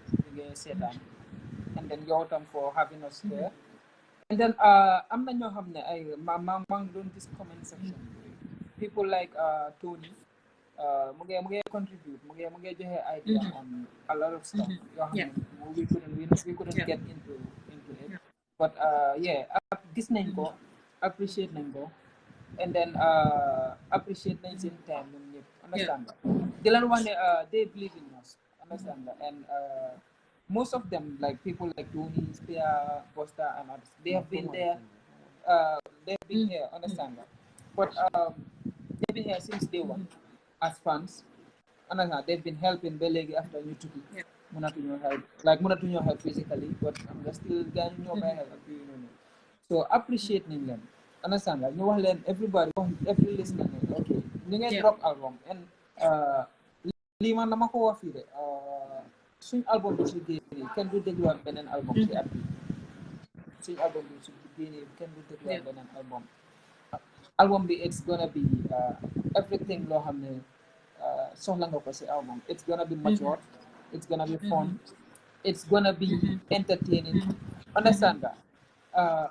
then yow tam for having us there. And then am na ñoo xam ne ay maa ngi doon gis comment section people like Tony mu ngi contribute mu ngi joxe idea on a lot of stuff yoo xam ne we couldn't get into it but gis nañ ko appreciate nañ ko and then appreciate nañ seen time ñoom ñëpp understand nga di leen wax ne they believe in us understand nga and most of them, like people like Tony, Spear, Costa, and others, they have been there. They've been here, understand that? But they've been here since day one as fans. Understand? They've been helping Belegi after you took it. Munatuño help physically, but I'm still getting your help. So appreciate them. Understand that? You want everybody, every listener, okay. You get drop album and lima nama ko wafire. Suñ album bi su génnee kenn du dégluwaat beneen album ci at bi suñ album bi su génnee kenn du dégluwaat beneen album album bi it's gonna be everything loo xam ne soxla nga ko si album. It's gonna be mature, it's gonna be fun, it's gonna be entertaining. Understand nga?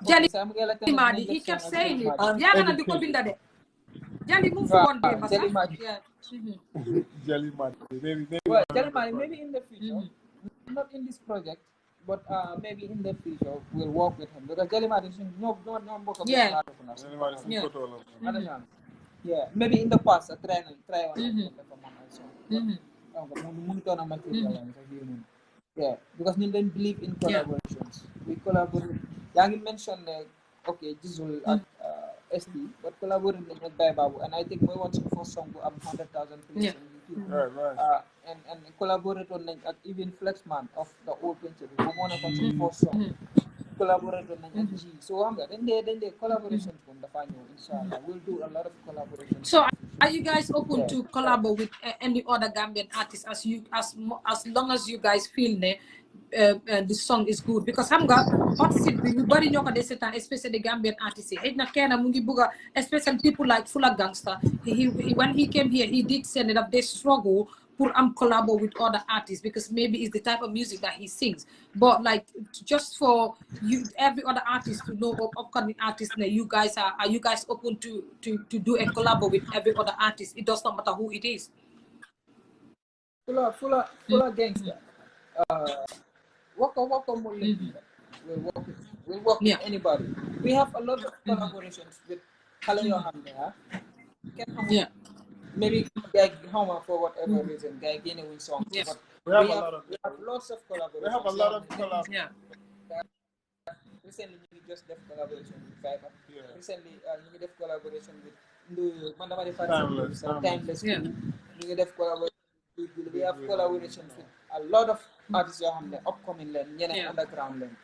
Okay, so I'm gonna let Madi, he kept saying it. And Yeah, na diko educated. binda de. Jali move for one day, basa. Jelly Madi. Yeah. Jelly Madi. Maybe Well, one Jelly of the Madi, maybe in the future, not in this project, but maybe in the future we'll work with him because Jelly Madi is no Yeah. Jelly Madi is Yeah. photo of him. Understand? Yeah, maybe in the past, I try on monitor material and yeah, because we don't believe in collaborations. We collaborate. Yang mentioned okay, Jizul at ST, but collaborating with Babu, and I think we want to first song to 100,000 plays on YouTube. Right. And collaborate on like even Flexman of the old picture. We want to continue first song. Collaborate on like G. So then they collaboration from the final. Inshallah, we'll do a lot of collaborations. So are you guys open to collaborate with any other Gambian artists as long as you guys feel the song is good? Because I'm got hot seat you body ñoko de setan especially Gambian artists yi na kenn mu ngi bëgga especially people like Fula Gangster he when he came here he did say that they struggle pour collabo with other artists because maybe it's the type of music that he sings, but like just for you every other artist to know of upcoming artists you guys are you guys open to do a collabo with every other artist? It does not matter who it is. Fula Gangster we'll work with anybody. We have a lot of collaborations with Halayo Hamda. Maybe for whatever reason, guy getting win songs. Yes. But we have lots of collaborations. We have a lot of collaborations. Yeah. Recently, we just did collaboration with Viper. Yeah. Recently, we did collaboration with Timeless. Yeah. We did collaboration with we have collaborations with a lot of artists on the upcoming land, underground land.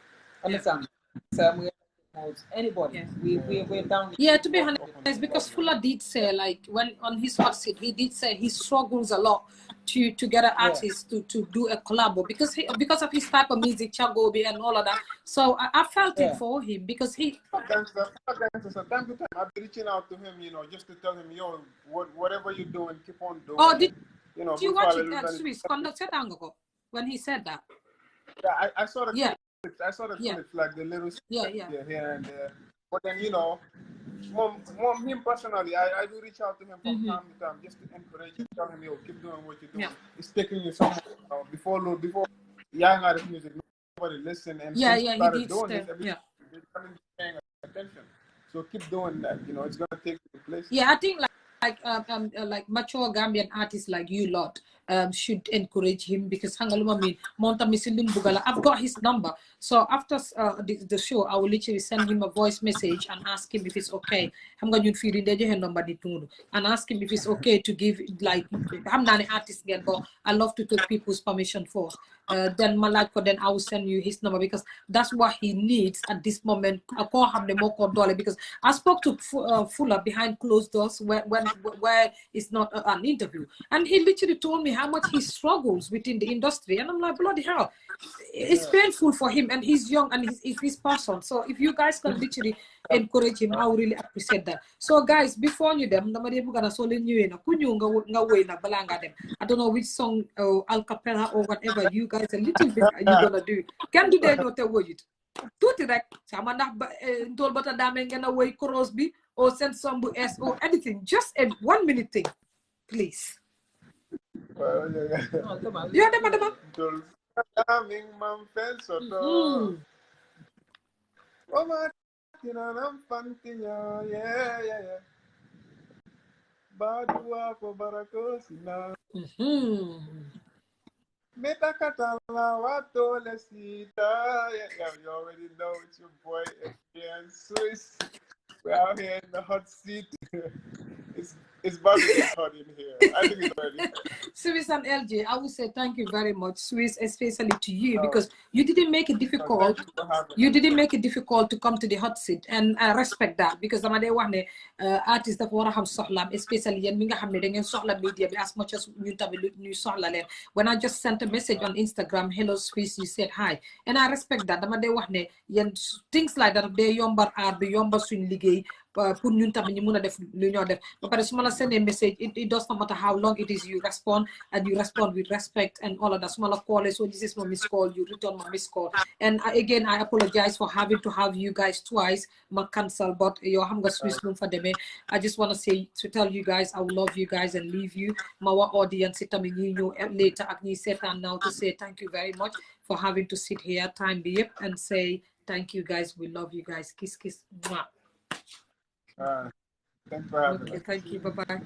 Understand? So anybody. We're down. Yeah, to be honest, because Fuller did say, like, when on his hot seat, he did say he struggles a lot to get an artist to do a collab because of his type of music, Chagobi and all of that. So I felt it for him because he. Gangster, time to time, I've been reaching out to him, just to tell him, whatever you're doing, keep on doing. Oh, did you you watch it at Swizz when he said that? Yeah, I saw the clips. I saw the Yeah. clips, like the little Yeah. here and there. But then, him personally, I do reach out to him from time to time just to encourage him, tell him, keep doing what you're doing. Yeah. It's taking you somewhere. Before young artist music, nobody listened and He started did doing stay, this. Everybody started paying attention. So keep doing that. It's gonna take you places. Yeah, I think like mature Gambian artists like you lot should encourage him because I've got his number. So after the show, I will literally send him a voice message and ask him if it's okay. I'm going to feed in number and ask him if it's okay to give I'm not an artist yet, but I love to take people's permission first. Then then I will send you his number because that's what he needs at this moment. I call him the more because I spoke to Fuller behind closed doors where it's not an interview, and he literally told me how much he struggles within the industry, and I'm like, bloody hell, it's painful for him, and he's young and he's his person. So if you guys can literally encourage him, I would really appreciate that. So guys, before you them, I don't know which song a cappella or whatever you guys a little bit are you gonna do. Can do they not avoid it? Tuti rek sama ndax ndol bata dame ngena way Crosby or send some S or anything, just a 1 minute thing, please. Yeah, dama. Metakatala wato lesita. Yeah, you already know it's your boy and Swizz. We're out here in the hot seat. It's about to get hot in here. I think it's ready. Swizz and LJ, I would say thank you very much, Swizz, especially to you because you didn't make it difficult. You didn't make it difficult to come to the hot seat, and I respect that because I'm a artist that want to have soxlam, especially media as much as you when I just sent a message on Instagram, hello Swizz, you said hi, and I respect that. Things like that, they yombar are the yombar swing ligay pour ñun tamit ñu mun a def lu ñoo def ba pare su ma la sendee message it does not matter how long it is you respond and you respond with respect and all of that su ma la callee so this is my missed call you return my missed call and again I apologize for having to have you guys twice ma cancel but yoo xam nga Swizz lu fa demee I just want to say to tell you guys I love you guys and leave you ma wa audience yi tamit ñi ñëw later ak ñi seetaan now to say thank you very much for having to sit here time be yep and say thank you guys we love you guys kiss kiss. Mwah. Thanks for having us. Okay, thank you. Bye bye.